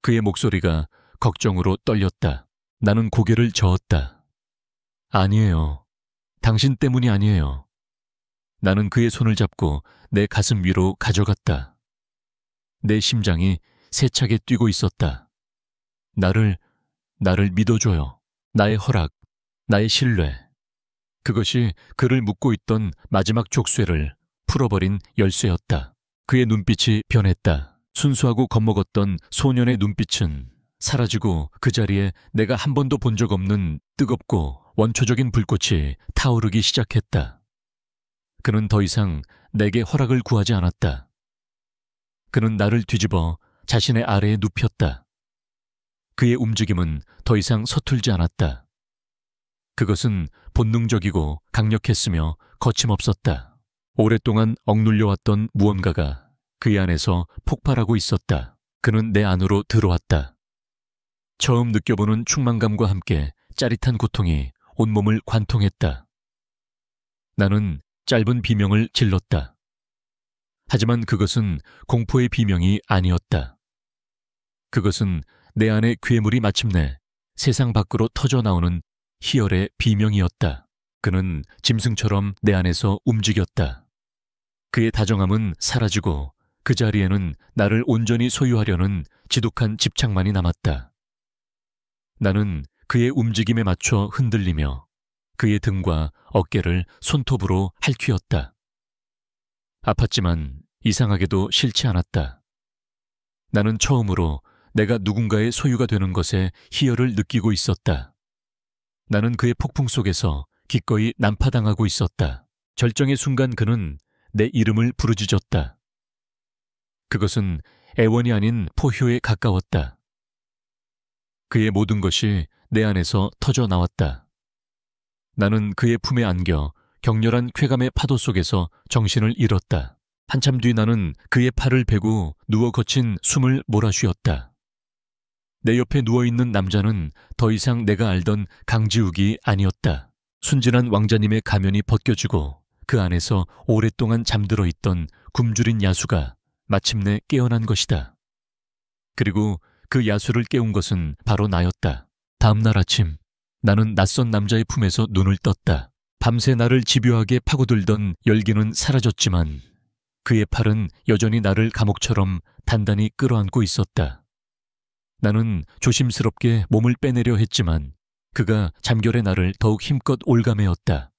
[SPEAKER 1] 그의 목소리가 걱정으로 떨렸다. 나는 고개를 저었다. 아니에요. 당신 때문이 아니에요. 나는 그의 손을 잡고 내 가슴 위로 가져갔다. 내 심장이 세차게 뛰고 있었다. 나를 믿어줘요. 나의 허락, 나의 신뢰. 그것이 그를 묶고 있던 마지막 족쇄를 풀어버린 열쇠였다. 그의 눈빛이 변했다. 순수하고 겁먹었던 소년의 눈빛은 사라지고 그 자리에 내가 한 번도 본 적 없는 뜨겁고 원초적인 불꽃이 타오르기 시작했다. 그는 더 이상 내게 허락을 구하지 않았다. 그는 나를 뒤집어 자신의 아래에 눕혔다. 그의 움직임은 더 이상 서툴지 않았다. 그것은 본능적이고 강력했으며 거침없었다. 오랫동안 억눌려왔던 무언가가 그의 안에서 폭발하고 있었다. 그는 내 안으로 들어왔다. 처음 느껴보는 충만감과 함께 짜릿한 고통이 온몸을 관통했다. 나는 짧은 비명을 질렀다. 하지만 그것은 공포의 비명이 아니었다. 그것은 내 안의 괴물이 마침내 세상 밖으로 터져나오는 희열의 비명이었다. 그는 짐승처럼 내 안에서 움직였다. 그의 다정함은 사라지고 그 자리에는 나를 온전히 소유하려는 지독한 집착만이 남았다. 나는 그의 움직임에 맞춰 흔들리며 그의 등과 어깨를 손톱으로 핥히었다. 아팠지만 이상하게도 싫지 않았다. 나는 처음으로 내가 누군가의 소유가 되는 것에 희열을 느끼고 있었다. 나는 그의 폭풍 속에서 기꺼이 난파당하고 있었다. 절정의 순간 그는 내 이름을 부르짖었다. 그것은 애원이 아닌 포효에 가까웠다. 그의 모든 것이 내 안에서 터져 나왔다. 나는 그의 품에 안겨 격렬한 쾌감의 파도 속에서 정신을 잃었다. 한참 뒤 나는 그의 팔을 베고 누워 거친 숨을 몰아쉬었다. 내 옆에 누워있는 남자는 더 이상 내가 알던 강지욱이 아니었다. 순진한 왕자님의 가면이 벗겨지고 그 안에서 오랫동안 잠들어 있던 굶주린 야수가 마침내 깨어난 것이다. 그리고 그 야수를 깨운 것은 바로 나였다. 다음 날 아침 나는 낯선 남자의 품에서 눈을 떴다. 밤새 나를 집요하게 파고들던 열기는 사라졌지만 그의 팔은 여전히 나를 감옥처럼 단단히 끌어안고 있었다. 나는 조심스럽게 몸을 빼내려 했지만 그가 잠결에 나를 더욱 힘껏 올가매었다.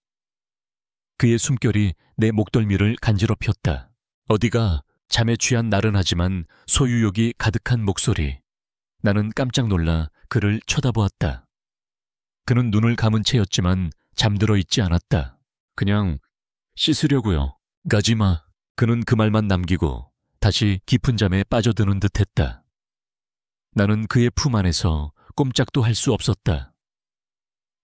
[SPEAKER 1] 그의 숨결이 내 목덜미를 간지럽혔다. 어디가 잠에 취한 나른하지만 소유욕이 가득한 목소리. 나는 깜짝 놀라 그를 쳐다보았다. 그는 눈을 감은 채였지만 잠들어 있지 않았다. 그냥 씻으려고요. 가지마. 그는 그 말만 남기고 다시 깊은 잠에 빠져드는 듯했다. 나는 그의 품 안에서 꼼짝도 할 수 없었다.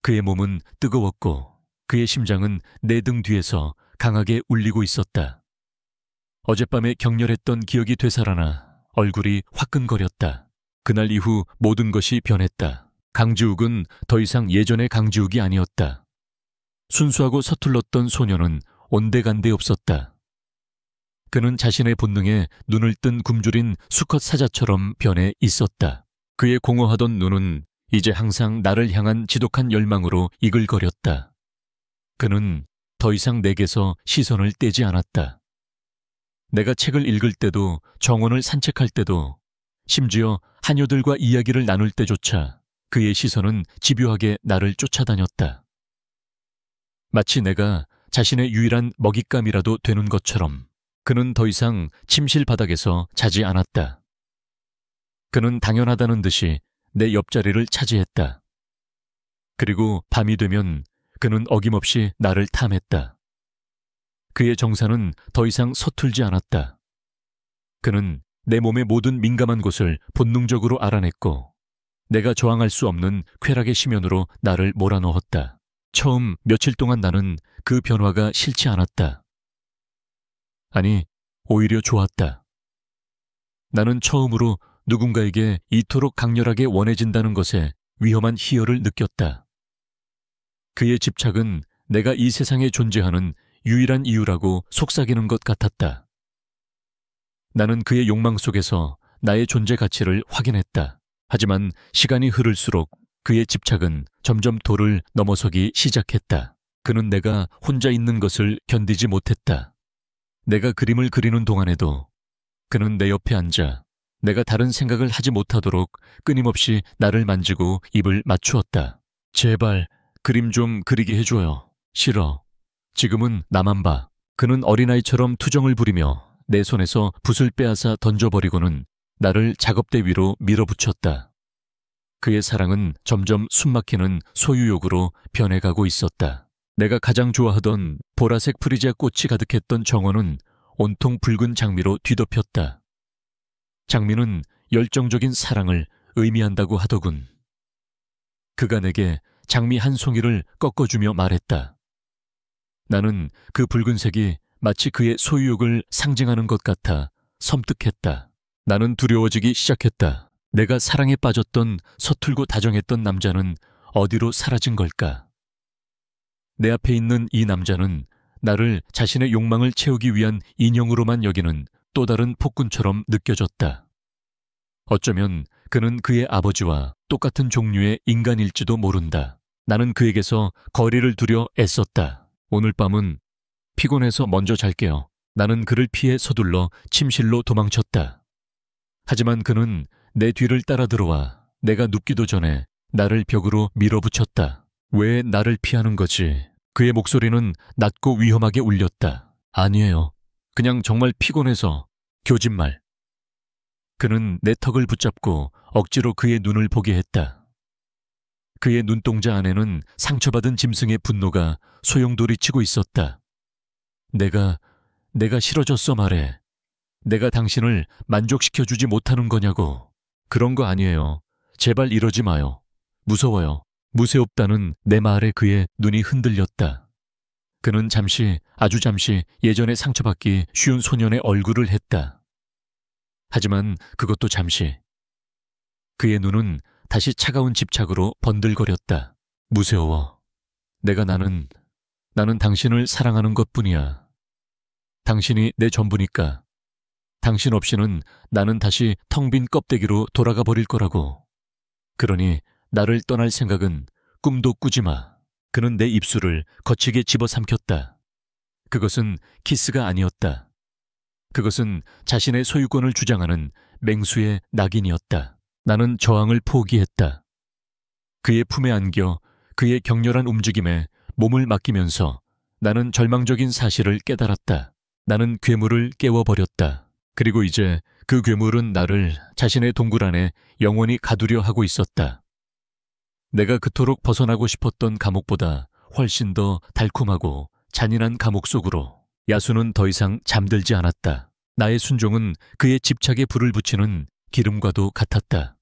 [SPEAKER 1] 그의 몸은 뜨거웠고 그의 심장은 내 등 뒤에서 강하게 울리고 있었다. 어젯밤에 격렬했던 기억이 되살아나 얼굴이 화끈거렸다. 그날 이후 모든 것이 변했다. 강지욱은 더 이상 예전의 강지욱이 아니었다. 순수하고 서툴렀던 소녀는 온데간데 없었다. 그는 자신의 본능에 눈을 뜬 굶주린 수컷 사자처럼 변해 있었다. 그의 공허하던 눈은 이제 항상 나를 향한 지독한 열망으로 이글거렸다. 그는 더 이상 내게서 시선을 떼지 않았다. 내가 책을 읽을 때도 정원을 산책할 때도 심지어 하녀들과 이야기를 나눌 때조차 그의 시선은 집요하게 나를 쫓아다녔다. 마치 내가 자신의 유일한 먹잇감이라도 되는 것처럼 그는 더 이상 침실 바닥에서 자지 않았다. 그는 당연하다는 듯이 내 옆자리를 차지했다. 그리고 밤이 되면 그는 어김없이 나를 탐했다. 그의 정사는 더 이상 서툴지 않았다. 그는 내 몸의 모든 민감한 곳을 본능적으로 알아냈고 내가 저항할 수 없는 쾌락의 심연으로 나를 몰아넣었다. 처음 며칠 동안 나는 그 변화가 싫지 않았다. 아니, 오히려 좋았다. 나는 처음으로 누군가에게 이토록 강렬하게 원해진다는 것에 위험한 희열을 느꼈다. 그의 집착은 내가 이 세상에 존재하는 유일한 이유라고 속삭이는 것 같았다. 나는 그의 욕망 속에서 나의 존재 가치를 확인했다. 하지만 시간이 흐를수록 그의 집착은 점점 도를 넘어서기 시작했다. 그는 내가 혼자 있는 것을 견디지 못했다. 내가 그림을 그리는 동안에도 그는 내 옆에 앉아 내가 다른 생각을 하지 못하도록 끊임없이 나를 만지고 입을 맞추었다. 제발 그림 좀 그리게 해줘요. 싫어. 지금은 나만 봐. 그는 어린아이처럼 투정을 부리며 내 손에서 붓을 빼앗아 던져버리고는 나를 작업대 위로 밀어붙였다. 그의 사랑은 점점 숨막히는 소유욕으로 변해가고 있었다. 내가 가장 좋아하던 보라색 프리지아 꽃이 가득했던 정원은 온통 붉은 장미로 뒤덮였다. 장미는 열정적인 사랑을 의미한다고 하더군. 그가 내게 장미 한 송이를 꺾어주며 말했다. 나는 그 붉은색이 마치 그의 소유욕을 상징하는 것 같아 섬뜩했다. 나는 두려워지기 시작했다. 내가 사랑에 빠졌던 서툴고 다정했던 남자는 어디로 사라진 걸까? 내 앞에 있는 이 남자는 나를 자신의 욕망을 채우기 위한 인형으로만 여기는 또 다른 폭군처럼 느껴졌다. 어쩌면 그는 그의 아버지와 똑같은 종류의 인간일지도 모른다. 나는 그에게서 거리를 두려 애썼다. 오늘 밤은 피곤해서 먼저 잘게요. 나는 그를 피해 서둘러 침실로 도망쳤다. 하지만 그는 내 뒤를 따라 들어와 내가 눕기도 전에 나를 벽으로 밀어붙였다. 왜 나를 피하는 거지? 그의 목소리는 낮고 위험하게 울렸다. 아니에요. 그냥 정말 피곤해서. 교진말. 그는 내 턱을 붙잡고 억지로 그의 눈을 보게 했다. 그의 눈동자 안에는 상처받은 짐승의 분노가 소용돌이치고 있었다. 내가 싫어졌어 말해. 내가 당신을 만족시켜주지 못하는 거냐고. 그런 거 아니에요. 제발 이러지 마요. 무서워요. 무쇠없다는 내 말에 그의 눈이 흔들렸다. 그는 아주 잠시 예전에 상처받기 쉬운 소년의 얼굴을 했다. 하지만 그것도 잠시. 그의 눈은 다시 차가운 집착으로 번들거렸다. 무서워. 나는 당신을 사랑하는 것뿐이야. 당신이 내 전부니까. 당신 없이는 나는 다시 텅 빈 껍데기로 돌아가 버릴 거라고. 그러니 나를 떠날 생각은 꿈도 꾸지 마. 그는 내 입술을 거치게 집어삼켰다. 그것은 키스가 아니었다. 그것은 자신의 소유권을 주장하는 맹수의 낙인이었다. 나는 저항을 포기했다. 그의 품에 안겨 그의 격렬한 움직임에 몸을 맡기면서 나는 절망적인 사실을 깨달았다. 나는 괴물을 깨워버렸다. 그리고 이제 그 괴물은 나를 자신의 동굴 안에 영원히 가두려 하고 있었다. 내가 그토록 벗어나고 싶었던 감옥보다 훨씬 더 달콤하고 잔인한 감옥 속으로 야수는 더 이상 잠들지 않았다. 나의 순종은 그의 집착에 불을 붙이는 기름과도 같았다.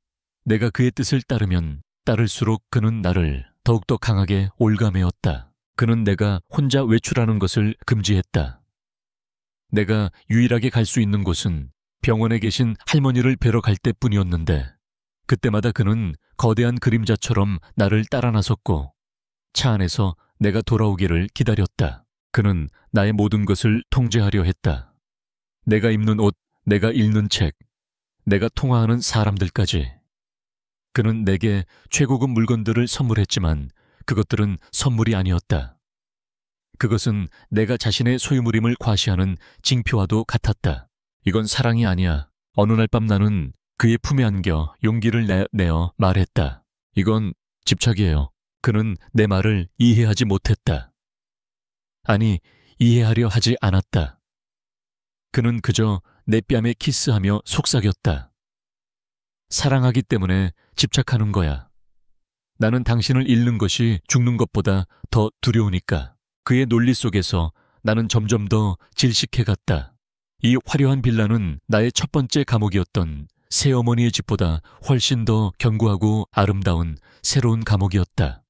[SPEAKER 1] 내가 그의 뜻을 따르면 따를수록 그는 나를 더욱더 강하게 올가매었다. 그는 내가 혼자 외출하는 것을 금지했다. 내가 유일하게 갈 수 있는 곳은 병원에 계신 할머니를 뵈러 갈 때뿐이었는데 그때마다 그는 거대한 그림자처럼 나를 따라 나섰고 차 안에서 내가 돌아오기를 기다렸다. 그는 나의 모든 것을 통제하려 했다. 내가 입는 옷, 내가 읽는 책, 내가 통화하는 사람들까지. 그는 내게 최고급 물건들을 선물했지만 그것들은 선물이 아니었다. 그것은 내가 자신의 소유물임을 과시하는 징표와도 같았다. 이건 사랑이 아니야. 어느 날 밤 나는 그의 품에 안겨 용기를 내어 말했다. 이건 집착이에요. 그는 내 말을 이해하지 못했다. 아니, 이해하려 하지 않았다. 그는 그저 내 뺨에 키스하며 속삭였다. 사랑하기 때문에 집착하는 거야. 나는 당신을 잃는 것이 죽는 것보다 더 두려우니까. 그의 논리 속에서 나는 점점 더 질식해갔다. 이 화려한 빌라는 나의 첫 번째 감옥이었던 새어머니의 집보다 훨씬 더 견고하고 아름다운 새로운 감옥이었다.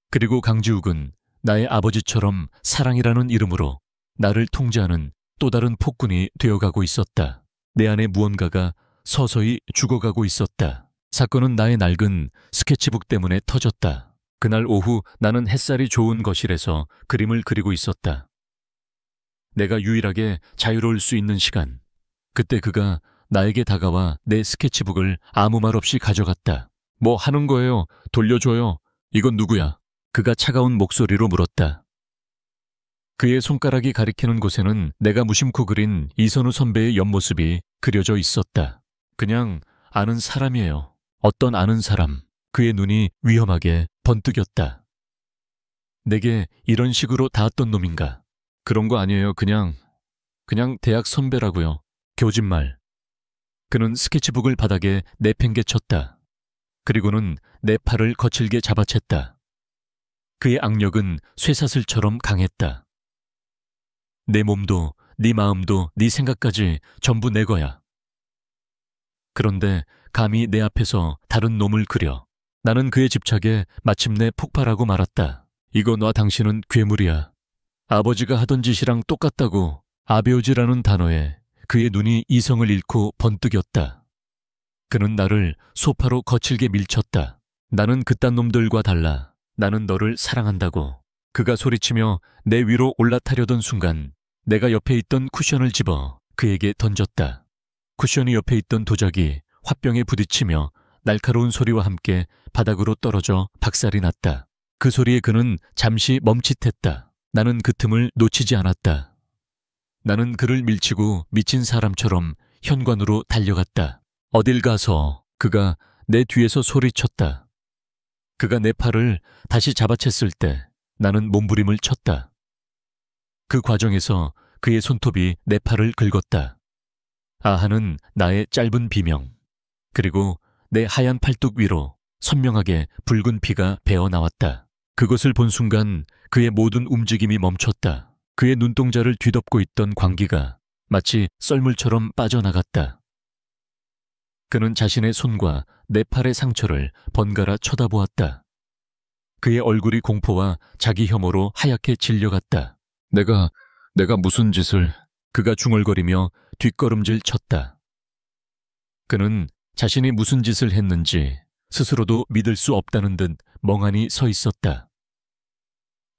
[SPEAKER 1] 그리고 강지욱은 나의 아버지처럼 사랑이라는 이름으로 나를 통제하는 또 다른 폭군이 되어가고 있었다. 내 안에 무언가가 서서히 죽어가고 있었다. 사건은 나의 낡은 스케치북 때문에 터졌다. 그날 오후 나는 햇살이 좋은 거실에서 그림을 그리고 있었다. 내가 유일하게 자유로울 수 있는 시간. 그때 그가 나에게 다가와 내 스케치북을 아무 말 없이 가져갔다. 뭐 하는 거예요? 돌려줘요. 이건 누구야? 그가 차가운 목소리로 물었다. 그의 손가락이 가리키는 곳에는 내가 무심코 그린 이선우 선배의 옆모습이 그려져 있었다. 그냥 아는 사람이에요. 어떤 아는 사람. 그의 눈이 위험하게 번뜩였다. 내게 이런 식으로 닿았던 놈인가? 그런 거 아니에요. 그냥 대학 선배라고요. 교진말. 그는 스케치북을 바닥에 내팽개쳤다. 그리고는 내 팔을 거칠게 잡아챘다. 그의 악력은 쇠사슬처럼 강했다. 내 몸도 네 마음도 네 생각까지 전부 내 거야. 그런데 감히 내 앞에서 다른 놈을 그려. 나는 그의 집착에 마침내 폭발하고 말았다. 이거 놔, 당신은 괴물이야. 아버지가 하던 짓이랑 똑같다고. 아베오지라는 단어에 그의 눈이 이성을 잃고 번뜩였다. 그는 나를 소파로 거칠게 밀쳤다. 나는 그딴 놈들과 달라. 나는 너를 사랑한다고. 그가 소리치며 내 위로 올라타려던 순간 내가 옆에 있던 쿠션을 집어 그에게 던졌다. 쿠션이 옆에 있던 도자기 화병에 부딪히며 날카로운 소리와 함께 바닥으로 떨어져 박살이 났다. 그 소리에 그는 잠시 멈칫했다. 나는 그 틈을 놓치지 않았다. 나는 그를 밀치고 미친 사람처럼 현관으로 달려갔다. 어딜 가서 그가 내 뒤에서 소리쳤다. 그가 내 팔을 다시 잡아챘을 때 나는 몸부림을 쳤다. 그 과정에서 그의 손톱이 내 팔을 긁었다. 아하는 나의 짧은 비명. 그리고 내 하얀 팔뚝 위로 선명하게 붉은 피가 배어 나왔다. 그것을 본 순간 그의 모든 움직임이 멈췄다. 그의 눈동자를 뒤덮고 있던 광기가 마치 썰물처럼 빠져나갔다. 그는 자신의 손과 내 팔의 상처를 번갈아 쳐다보았다. 그의 얼굴이 공포와 자기 혐오로 하얗게 질려갔다. 내가 무슨 짓을... 그가 중얼거리며 뒷걸음질 쳤다. 그는 자신이 무슨 짓을 했는지 스스로도 믿을 수 없다는 듯 멍하니 서 있었다.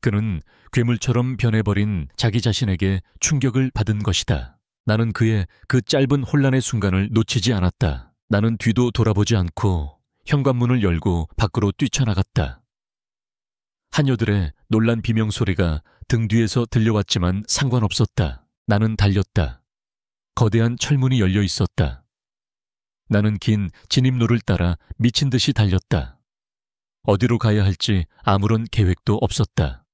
[SPEAKER 1] 그는 괴물처럼 변해버린 자기 자신에게 충격을 받은 것이다. 나는 그의 그 짧은 혼란의 순간을 놓치지 않았다. 나는 뒤도 돌아보지 않고 현관문을 열고 밖으로 뛰쳐나갔다. 하녀들의 놀란 비명소리가 등 뒤에서 들려왔지만 상관없었다. 나는 달렸다. 거대한 철문이 열려 있었다. 나는 긴 진입로를 따라 미친 듯이 달렸다. 어디로 가야 할지 아무런 계획도 없었다.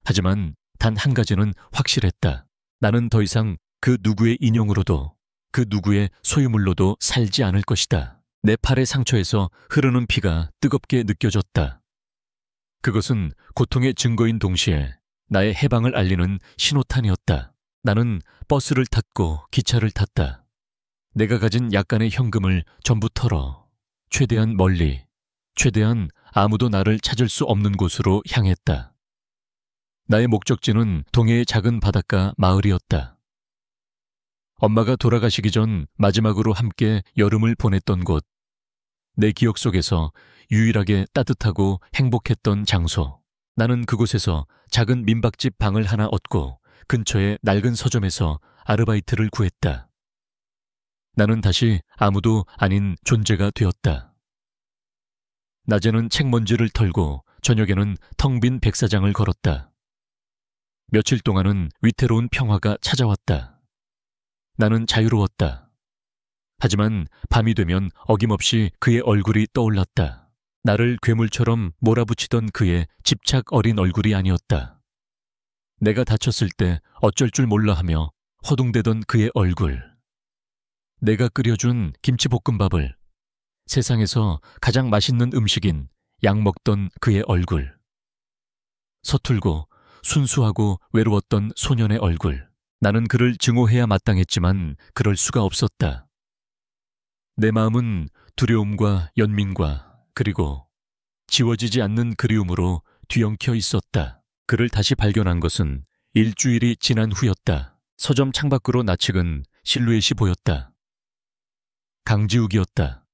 [SPEAKER 1] 하지만 단 한 가지는 확실했다. 나는 더 이상 그 누구의 인형으로도 그 누구의 소유물로도 살지 않을 것이다. 내 팔의 상처에서 흐르는 피가 뜨겁게 느껴졌다. 그것은 고통의 증거인 동시에 나의 해방을 알리는 신호탄이었다. 나는 버스를 탔고 기차를 탔다. 내가 가진 약간의 현금을 전부 털어 최대한 멀리, 최대한 아무도 나를 찾을 수 없는 곳으로 향했다. 나의 목적지는 동해의 작은 바닷가 마을이었다. 엄마가 돌아가시기 전 마지막으로 함께 여름을 보냈던 곳, 내 기억 속에서 유일하게 따뜻하고 행복했던 장소. 나는 그곳에서 작은 민박집 방을 하나 얻고 근처의 낡은 서점에서 아르바이트를 구했다. 나는 다시 아무도 아닌 존재가 되었다. 낮에는 책먼지를 털고 저녁에는 텅 빈 백사장을 걸었다. 며칠 동안은 위태로운 평화가 찾아왔다. 나는 자유로웠다. 하지만 밤이 되면 어김없이 그의 얼굴이 떠올랐다. 나를 괴물처럼 몰아붙이던 그의 집착 어린 얼굴이 아니었다. 내가 다쳤을 때 어쩔 줄 몰라 하며 허둥대던 그의 얼굴. 내가 끓여준 김치볶음밥을, 세상에서 가장 맛있는 음식인 약 먹던 그의 얼굴. 서툴고 순수하고 외로웠던 소년의 얼굴. 나는 그를 증오해야 마땅했지만 그럴 수가 없었다. 내 마음은 두려움과 연민과 그리고 지워지지 않는 그리움으로 뒤엉켜 있었다. 그를 다시 발견한 것은 일주일이 지난 후였다. 서점 창밖으로 낯익은 실루엣이 보였다. 강지욱이었다.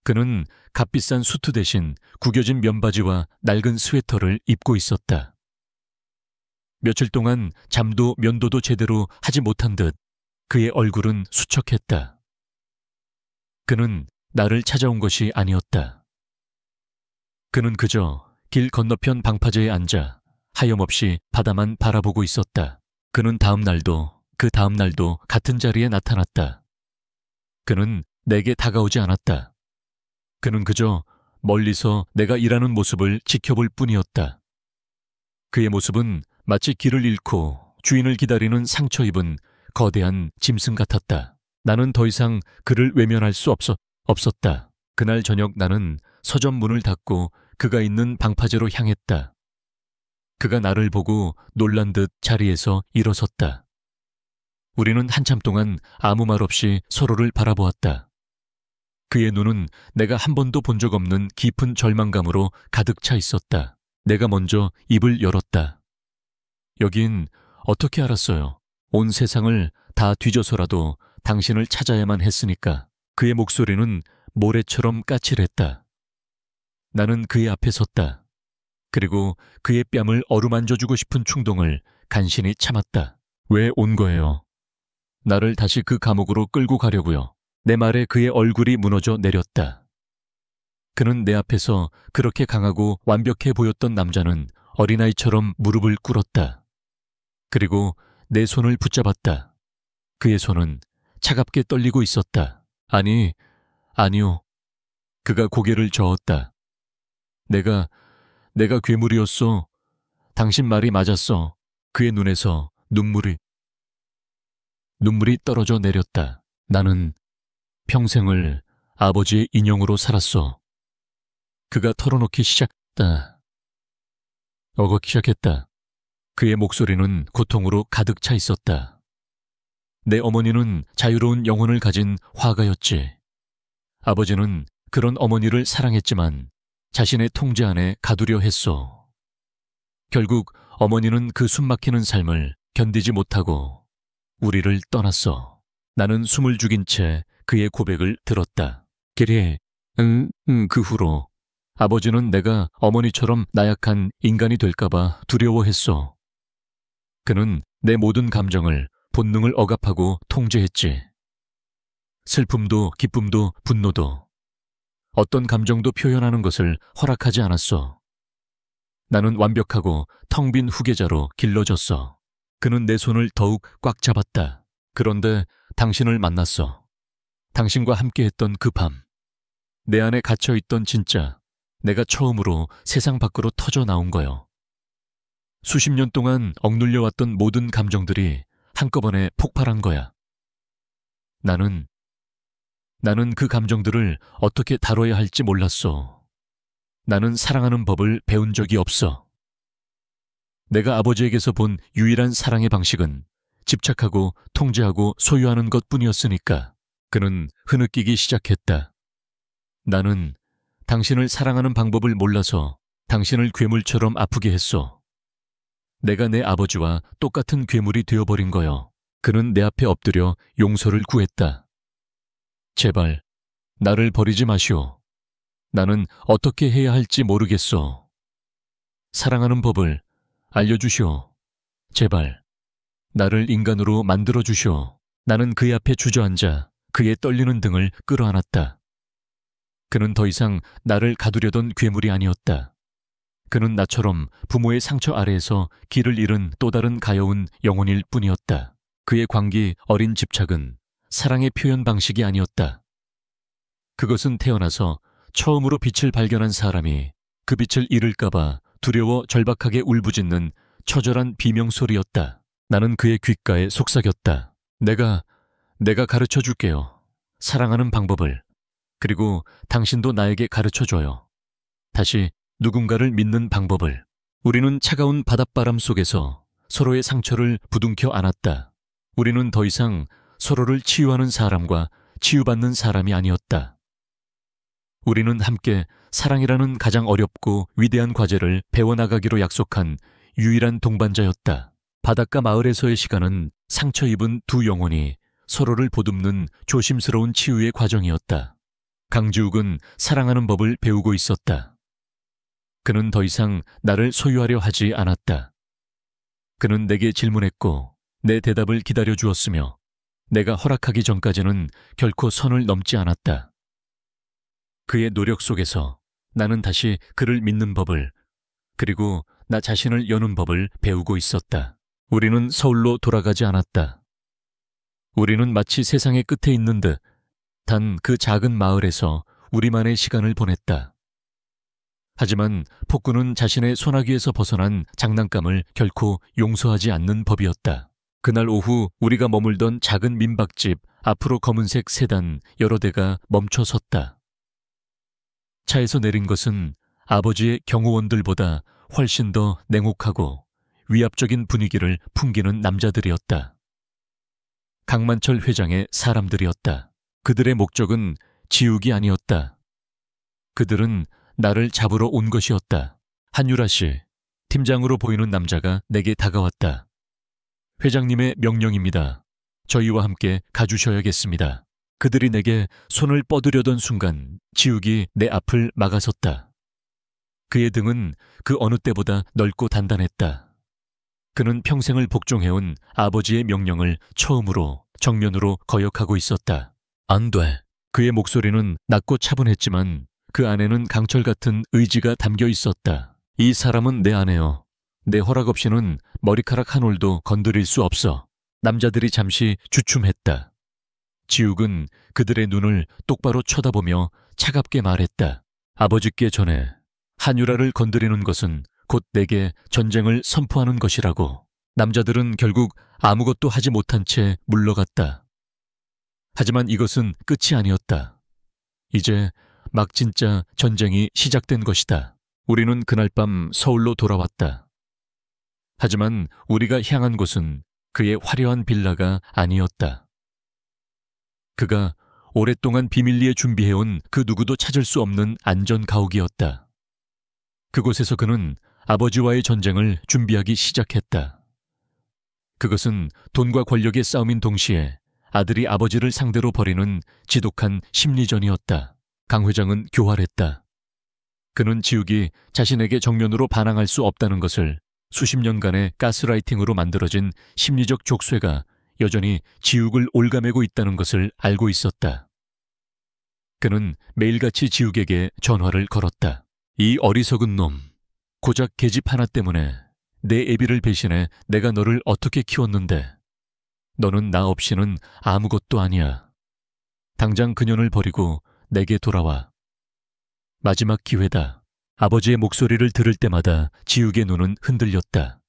[SPEAKER 1] 그는 값비싼 수트 대신 구겨진 면바지와 낡은 스웨터를 입고 있었다. 며칠 동안 잠도 면도도 제대로 하지 못한 듯 그의 얼굴은 수척했다. 그는 나를 찾아온 것이 아니었다. 그는 그저 길 건너편 방파제에 앉아 하염없이 바다만 바라보고 있었다. 그는 다음 날도 그 다음 날도 같은 자리에 나타났다. 그는 내게 다가오지 않았다. 그는 그저 멀리서 내가 일하는 모습을 지켜볼 뿐이었다. 그의 모습은 마치 길을 잃고 주인을 기다리는 상처 입은 거대한 짐승 같았다. 나는 더 이상 그를 외면할 수 없었다. 그날 저녁 나는 서점 문을 닫고 그가 있는 방파제로 향했다. 그가 나를 보고 놀란 듯 자리에서 일어섰다. 우리는 한참 동안 아무 말 없이 서로를 바라보았다. 그의 눈은 내가 한 번도 본 적 없는 깊은 절망감으로 가득 차 있었다. 내가 먼저 입을 열었다. 여긴 어떻게 알았어요? 온 세상을 다 뒤져서라도 당신을 찾아야만 했으니까. 그의 목소리는 모래처럼 까칠했다. 나는 그의 앞에 섰다. 그리고 그의 뺨을 어루만져주고 싶은 충동을 간신히 참았다. 왜 온 거예요? 나를 다시 그 감옥으로 끌고 가려고요. 내 말에 그의 얼굴이 무너져 내렸다. 그는 내 앞에서 그렇게 강하고 완벽해 보였던 남자는 어린아이처럼 무릎을 꿇었다. 그리고 내 손을 붙잡았다. 그의 손은 차갑게 떨리고 있었다. 아니요. 그가 고개를 저었다. 내가 괴물이었어. 당신 말이 맞았어. 그의 눈에서 눈물이 떨어져 내렸다. 나는 평생을 아버지의 인형으로 살았어. 그가 털어놓기 시작했다. 그의 목소리는 고통으로 가득 차 있었다. 내 어머니는 자유로운 영혼을 가진 화가였지. 아버지는 그런 어머니를 사랑했지만 자신의 통제 안에 가두려 했어. 결국 어머니는 그 숨막히는 삶을 견디지 못하고 우리를 떠났어. 나는 숨을 죽인 채 그의 고백을 들었다. 게리, 그 후로 아버지는 내가 어머니처럼 나약한 인간이 될까봐 두려워했어. 그는 내 모든 감정을 본능을 억압하고 통제했지. 슬픔도 기쁨도 분노도 어떤 감정도 표현하는 것을 허락하지 않았어. 나는 완벽하고 텅 빈 후계자로 길러졌어. 그는 내 손을 더욱 꽉 잡았다. 그런데 당신을 만났어. 당신과 함께했던 그 밤. 내 안에 갇혀있던 진짜 내가 처음으로 세상 밖으로 터져 나온 거요. 수십 년 동안 억눌려왔던 모든 감정들이 한꺼번에 폭발한 거야. 나는 그 감정들을 어떻게 다뤄야 할지 몰랐어. 나는 사랑하는 법을 배운 적이 없어. 내가 아버지에게서 본 유일한 사랑의 방식은 집착하고 통제하고 소유하는 것뿐이었으니까. 그는 흐느끼기 시작했다. 나는 당신을 사랑하는 방법을 몰라서 당신을 괴물처럼 아프게 했어. 내가 내 아버지와 똑같은 괴물이 되어버린 거요. 그는 내 앞에 엎드려 용서를 구했다. 제발 나를 버리지 마시오. 나는 어떻게 해야 할지 모르겠어. 사랑하는 법을 알려주시오. 제발 나를 인간으로 만들어주시오. 나는 그의 앞에 주저앉아 그의 떨리는 등을 끌어안았다. 그는 더 이상 나를 가두려던 괴물이 아니었다. 그는 나처럼 부모의 상처 아래에서 길을 잃은 또 다른 가여운 영혼일 뿐이었다. 그의 광기 어린 집착은 사랑의 표현 방식이 아니었다. 그것은 태어나서 처음으로 빛을 발견한 사람이 그 빛을 잃을까봐 두려워 절박하게 울부짖는 처절한 비명소리였다. 나는 그의 귓가에 속삭였다. 내가 가르쳐 줄게요. 사랑하는 방법을. 그리고 당신도 나에게 가르쳐줘요. 다시 누군가를 믿는 방법을. 우리는 차가운 바닷바람 속에서 서로의 상처를 부둥켜 안았다. 우리는 더 이상 서로를 치유하는 사람과 치유받는 사람이 아니었다. 우리는 함께 사랑이라는 가장 어렵고 위대한 과제를 배워나가기로 약속한 유일한 동반자였다. 바닷가 마을에서의 시간은 상처 입은 두 영혼이 서로를 보듬는 조심스러운 치유의 과정이었다. 강지욱은 사랑하는 법을 배우고 있었다. 그는 더 이상 나를 소유하려 하지 않았다. 그는 내게 질문했고 내 대답을 기다려 주었으며 내가 허락하기 전까지는 결코 선을 넘지 않았다. 그의 노력 속에서 나는 다시 그를 믿는 법을, 그리고 나 자신을 여는 법을 배우고 있었다. 우리는 서울로 돌아가지 않았다. 우리는 마치 세상의 끝에 있는 듯 단 그 작은 마을에서 우리만의 시간을 보냈다. 하지만 폭군은 자신의 소나기에서 벗어난 장난감을 결코 용서하지 않는 법이었다. 그날 오후 우리가 머물던 작은 민박집 앞으로 검은색 세단 여러 대가 멈춰 섰다. 차에서 내린 것은 아버지의 경호원들보다 훨씬 더 냉혹하고 위압적인 분위기를 풍기는 남자들이었다. 강만철 회장의 사람들이었다. 그들의 목적은 지욱이 아니었다. 그들은 나를 잡으러 온 것이었다. 한유라 씨, 팀장으로 보이는 남자가 내게 다가왔다. 회장님의 명령입니다. 저희와 함께 가주셔야겠습니다. 그들이 내게 손을 뻗으려던 순간 지욱이 내 앞을 막아섰다. 그의 등은 그 어느 때보다 넓고 단단했다. 그는 평생을 복종해온 아버지의 명령을 처음으로 정면으로 거역하고 있었다. 안 돼. 그의 목소리는 낮고 차분했지만 그 안에는 강철 같은 의지가 담겨 있었다. 이 사람은 내 아내요. 내 허락 없이는 머리카락 한 올도 건드릴 수 없어. 남자들이 잠시 주춤했다. 지욱은 그들의 눈을 똑바로 쳐다보며 차갑게 말했다. 아버지께 전해 한유라를 건드리는 것은 곧 내게 전쟁을 선포하는 것이라고. 남자들은 결국 아무것도 하지 못한 채 물러갔다. 하지만 이것은 끝이 아니었다. 이제 막 진짜 전쟁이 시작된 것이다. 우리는 그날 밤 서울로 돌아왔다. 하지만 우리가 향한 곳은 그의 화려한 빌라가 아니었다. 그가 오랫동안 비밀리에 준비해온 그 누구도 찾을 수 없는 안전 가옥이었다. 그곳에서 그는 아버지와의 전쟁을 준비하기 시작했다. 그것은 돈과 권력의 싸움인 동시에 아들이 아버지를 상대로 벌이는 지독한 심리전이었다. 강 회장은 교활했다. 그는 지욱이 자신에게 정면으로 반항할 수 없다는 것을, 수십 년간의 가스라이팅으로 만들어진 심리적 족쇄가 여전히 지욱을 올가매고 있다는 것을 알고 있었다. 그는 매일같이 지욱에게 전화를 걸었다. 이 어리석은 놈, 고작 계집 하나 때문에 내 애비를 배신해 내가 너를 어떻게 키웠는데 너는 나 없이는 아무것도 아니야. 당장 그년을 버리고 내게 돌아와. 마지막 기회다. 아버지의 목소리를 들을 때마다 지욱의 눈은 흔들렸다.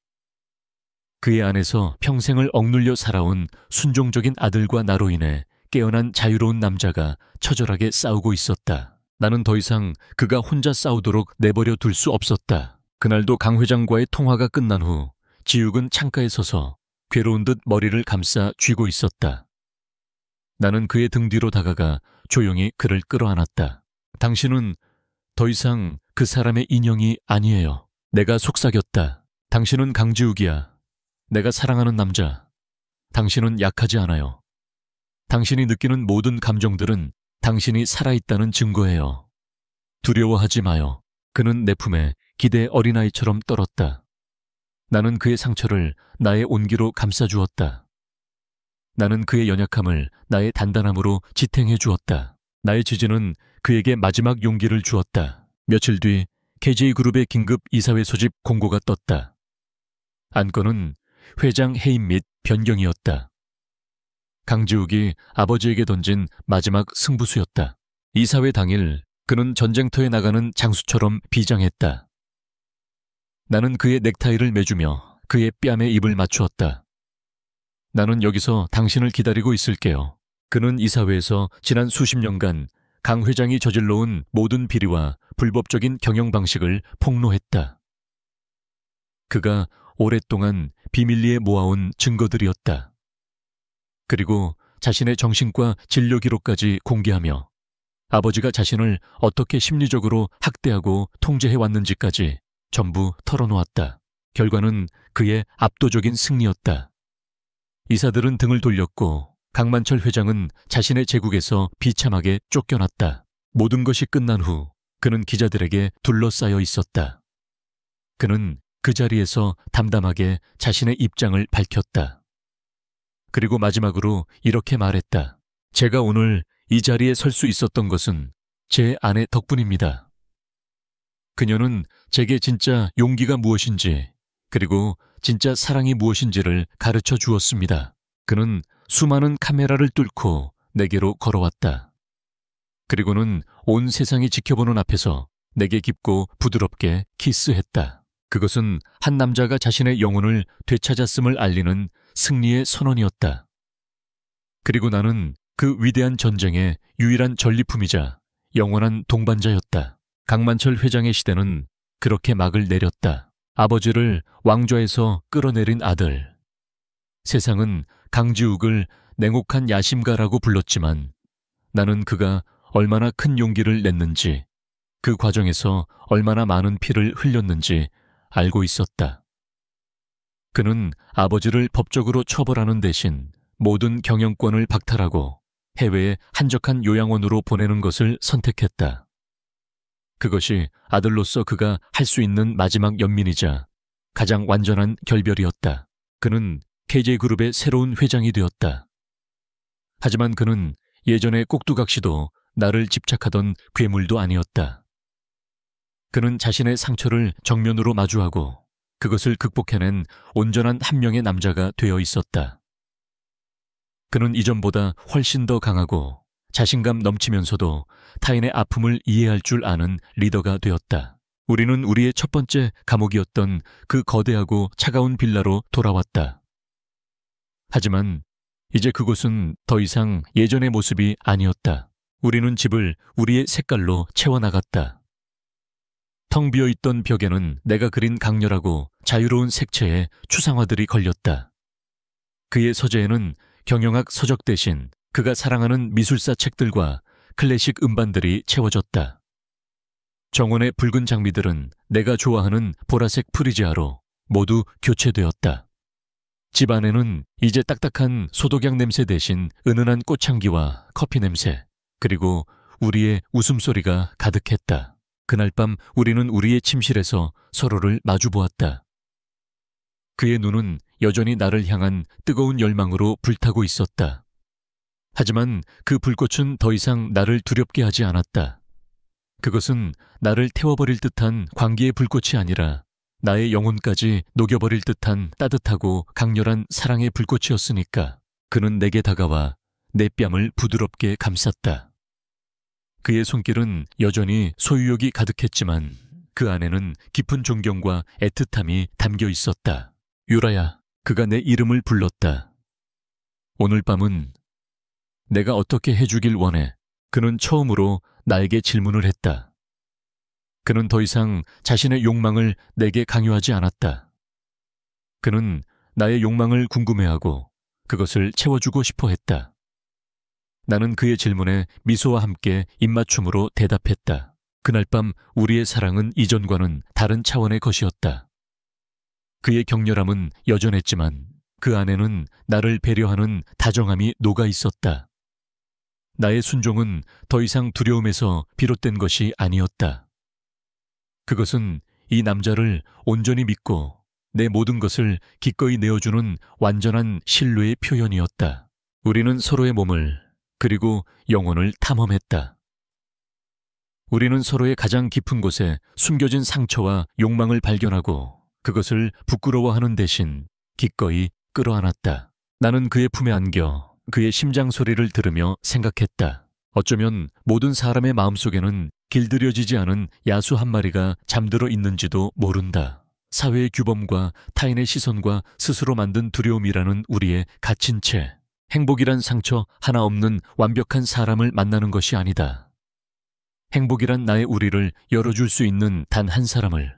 [SPEAKER 1] 그의 안에서 평생을 억눌려 살아온 순종적인 아들과 나로 인해 깨어난 자유로운 남자가 처절하게 싸우고 있었다. 나는 더 이상 그가 혼자 싸우도록 내버려 둘 수 없었다. 그날도 강 회장과의 통화가 끝난 후 지욱은 창가에 서서 괴로운 듯 머리를 감싸 쥐고 있었다. 나는 그의 등 뒤로 다가가 조용히 그를 끌어안았다. 당신은 더 이상 그 사람의 인형이 아니에요. 내가 속삭였다. 당신은 강지욱이야. 내가 사랑하는 남자. 당신은 약하지 않아요. 당신이 느끼는 모든 감정들은 당신이 살아있다는 증거예요. 두려워하지 마요. 그는 내 품에 기대 어린아이처럼 떨었다. 나는 그의 상처를 나의 온기로 감싸주었다. 나는 그의 연약함을 나의 단단함으로 지탱해 주었다. 나의 지지는 그에게 마지막 용기를 주었다. 며칠 뒤 KJ그룹의 긴급 이사회 소집 공고가 떴다. 안건은 회장 해임 및 변경이었다. 강지욱이 아버지에게 던진 마지막 승부수였다. 이사회 당일 그는 전쟁터에 나가는 장수처럼 비장했다. 나는 그의 넥타이를 매주며 그의 뺨에 입을 맞추었다. 나는 여기서 당신을 기다리고 있을게요. 그는 이사회에서 지난 수십 년간 강 회장이 저질러온 모든 비리와 불법적인 경영 방식을 폭로했다. 그가 오랫동안 비밀리에 모아온 증거들이었다. 그리고 자신의 정신과 진료 기록까지 공개하며 아버지가 자신을 어떻게 심리적으로 학대하고 통제해왔는지까지 전부 털어놓았다. 결과는 그의 압도적인 승리였다. 이사들은 등을 돌렸고 강만철 회장은 자신의 제국에서 비참하게 쫓겨났다. 모든 것이 끝난 후 그는 기자들에게 둘러싸여 있었다. 그는 그 자리에서 담담하게 자신의 입장을 밝혔다. 그리고 마지막으로 이렇게 말했다. 제가 오늘 이 자리에 설 수 있었던 것은 제 아내 덕분입니다. 그녀는 제게 진짜 용기가 무엇인지 그리고 진짜 사랑이 무엇인지를 가르쳐 주었습니다. 그는 수많은 카메라를 뚫고 내게로 걸어왔다. 그리고는 온 세상이 지켜보는 앞에서 내게 깊고 부드럽게 키스했다. 그것은 한 남자가 자신의 영혼을 되찾았음을 알리는 승리의 선언이었다. 그리고 나는 그 위대한 전쟁의 유일한 전리품이자 영원한 동반자였다. 강만철 회장의 시대는 그렇게 막을 내렸다. 아버지를 왕좌에서 끌어내린 아들. 세상은 강지욱을 냉혹한 야심가라고 불렀지만 나는 그가 얼마나 큰 용기를 냈는지, 그 과정에서 얼마나 많은 피를 흘렸는지 알고 있었다. 그는 아버지를 법적으로 처벌하는 대신 모든 경영권을 박탈하고 해외에 한적한 요양원으로 보내는 것을 선택했다. 그것이 아들로서 그가 할 수 있는 마지막 연민이자 가장 완전한 결별이었다. 그는 KJ그룹의 새로운 회장이 되었다. 하지만 그는 예전의 꼭두각시도 나를 집착하던 괴물도 아니었다. 그는 자신의 상처를 정면으로 마주하고 그것을 극복해낸 온전한 한 명의 남자가 되어 있었다. 그는 이전보다 훨씬 더 강하고 자신감 넘치면서도 타인의 아픔을 이해할 줄 아는 리더가 되었다. 우리는 우리의 첫 번째 감옥이었던 그 거대하고 차가운 빌라로 돌아왔다. 하지만 이제 그곳은 더 이상 예전의 모습이 아니었다. 우리는 집을 우리의 색깔로 채워나갔다. 텅 비어있던 벽에는 내가 그린 강렬하고 자유로운 색채의 추상화들이 걸렸다. 그의 서재에는 경영학 서적 대신 그가 사랑하는 미술사 책들과 클래식 음반들이 채워졌다. 정원의 붉은 장미들은 내가 좋아하는 보라색 프리지아로 모두 교체되었다. 집 안에는 이제 딱딱한 소독약 냄새 대신 은은한 꽃향기와 커피 냄새, 그리고 우리의 웃음소리가 가득했다. 그날 밤 우리는 우리의 침실에서 서로를 마주보았다. 그의 눈은 여전히 나를 향한 뜨거운 열망으로 불타고 있었다. 하지만 그 불꽃은 더 이상 나를 두렵게 하지 않았다. 그것은 나를 태워버릴 듯한 광기의 불꽃이 아니라 나의 영혼까지 녹여버릴 듯한 따뜻하고 강렬한 사랑의 불꽃이었으니까. 그는 내게 다가와 내 뺨을 부드럽게 감쌌다. 그의 손길은 여전히 소유욕이 가득했지만 그 안에는 깊은 존경과 애틋함이 담겨 있었다. 유라야, 그가 내 이름을 불렀다. 오늘 밤은 내가 어떻게 해주길 원해? 그는 처음으로 나에게 질문을 했다. 그는 더 이상 자신의 욕망을 내게 강요하지 않았다. 그는 나의 욕망을 궁금해하고 그것을 채워주고 싶어 했다. 나는 그의 질문에 미소와 함께 입맞춤으로 대답했다. 그날 밤 우리의 사랑은 이전과는 다른 차원의 것이었다. 그의 격렬함은 여전했지만 그 안에는 나를 배려하는 다정함이 녹아 있었다. 나의 순종은 더 이상 두려움에서 비롯된 것이 아니었다. 그것은 이 남자를 온전히 믿고 내 모든 것을 기꺼이 내어주는 완전한 신뢰의 표현이었다. 우리는 서로의 몸을 그리고 영혼을 탐험했다. 우리는 서로의 가장 깊은 곳에 숨겨진 상처와 욕망을 발견하고 그것을 부끄러워하는 대신 기꺼이 끌어안았다. 나는 그의 품에 안겨 그의 심장 소리를 들으며 생각했다. 어쩌면 모든 사람의 마음속에는 길들여지지 않은 야수 한 마리가 잠들어 있는지도 모른다. 사회의 규범과 타인의 시선과 스스로 만든 두려움이라는 우리의 갇힌 채 행복이란 상처 하나 없는 완벽한 사람을 만나는 것이 아니다. 행복이란 나의 우리를 열어줄 수 있는 단 한 사람을,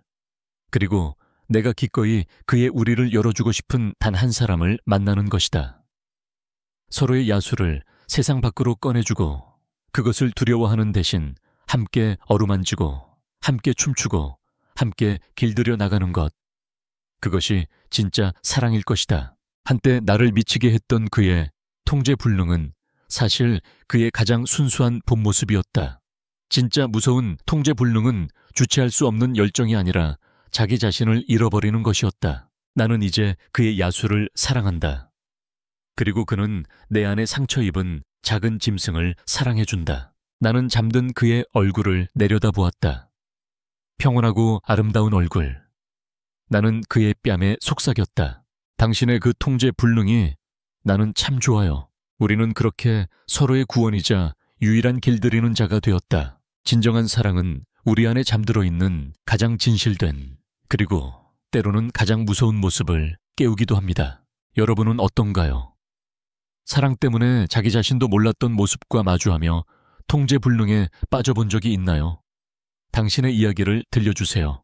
[SPEAKER 1] 그리고 내가 기꺼이 그의 우리를 열어주고 싶은 단 한 사람을 만나는 것이다. 서로의 야수를 세상 밖으로 꺼내주고 그것을 두려워하는 대신 함께 어루만지고 함께 춤추고 함께 길들여 나가는 것, 그것이 진짜 사랑일 것이다. 한때 나를 미치게 했던 그의 통제불능은 사실 그의 가장 순수한 본 모습이었다. 진짜 무서운 통제불능은 주체할 수 없는 열정이 아니라 자기 자신을 잃어버리는 것이었다. 나는 이제 그의 야수를 사랑한다. 그리고 그는 내 안에 상처 입은 작은 짐승을 사랑해준다. 나는 잠든 그의 얼굴을 내려다보았다. 평온하고 아름다운 얼굴. 나는 그의 뺨에 속삭였다. 당신의 그 통제 불능이 나는 참 좋아요. 우리는 그렇게 서로의 구원이자 유일한 길들이는 자가 되었다. 진정한 사랑은 우리 안에 잠들어 있는 가장 진실된, 그리고 때로는 가장 무서운 모습을 깨우기도 합니다. 여러분은 어떤가요? 사랑 때문에 자기 자신도 몰랐던 모습과 마주하며 통제불능에 빠져본 적이 있나요? 당신의 이야기를 들려주세요.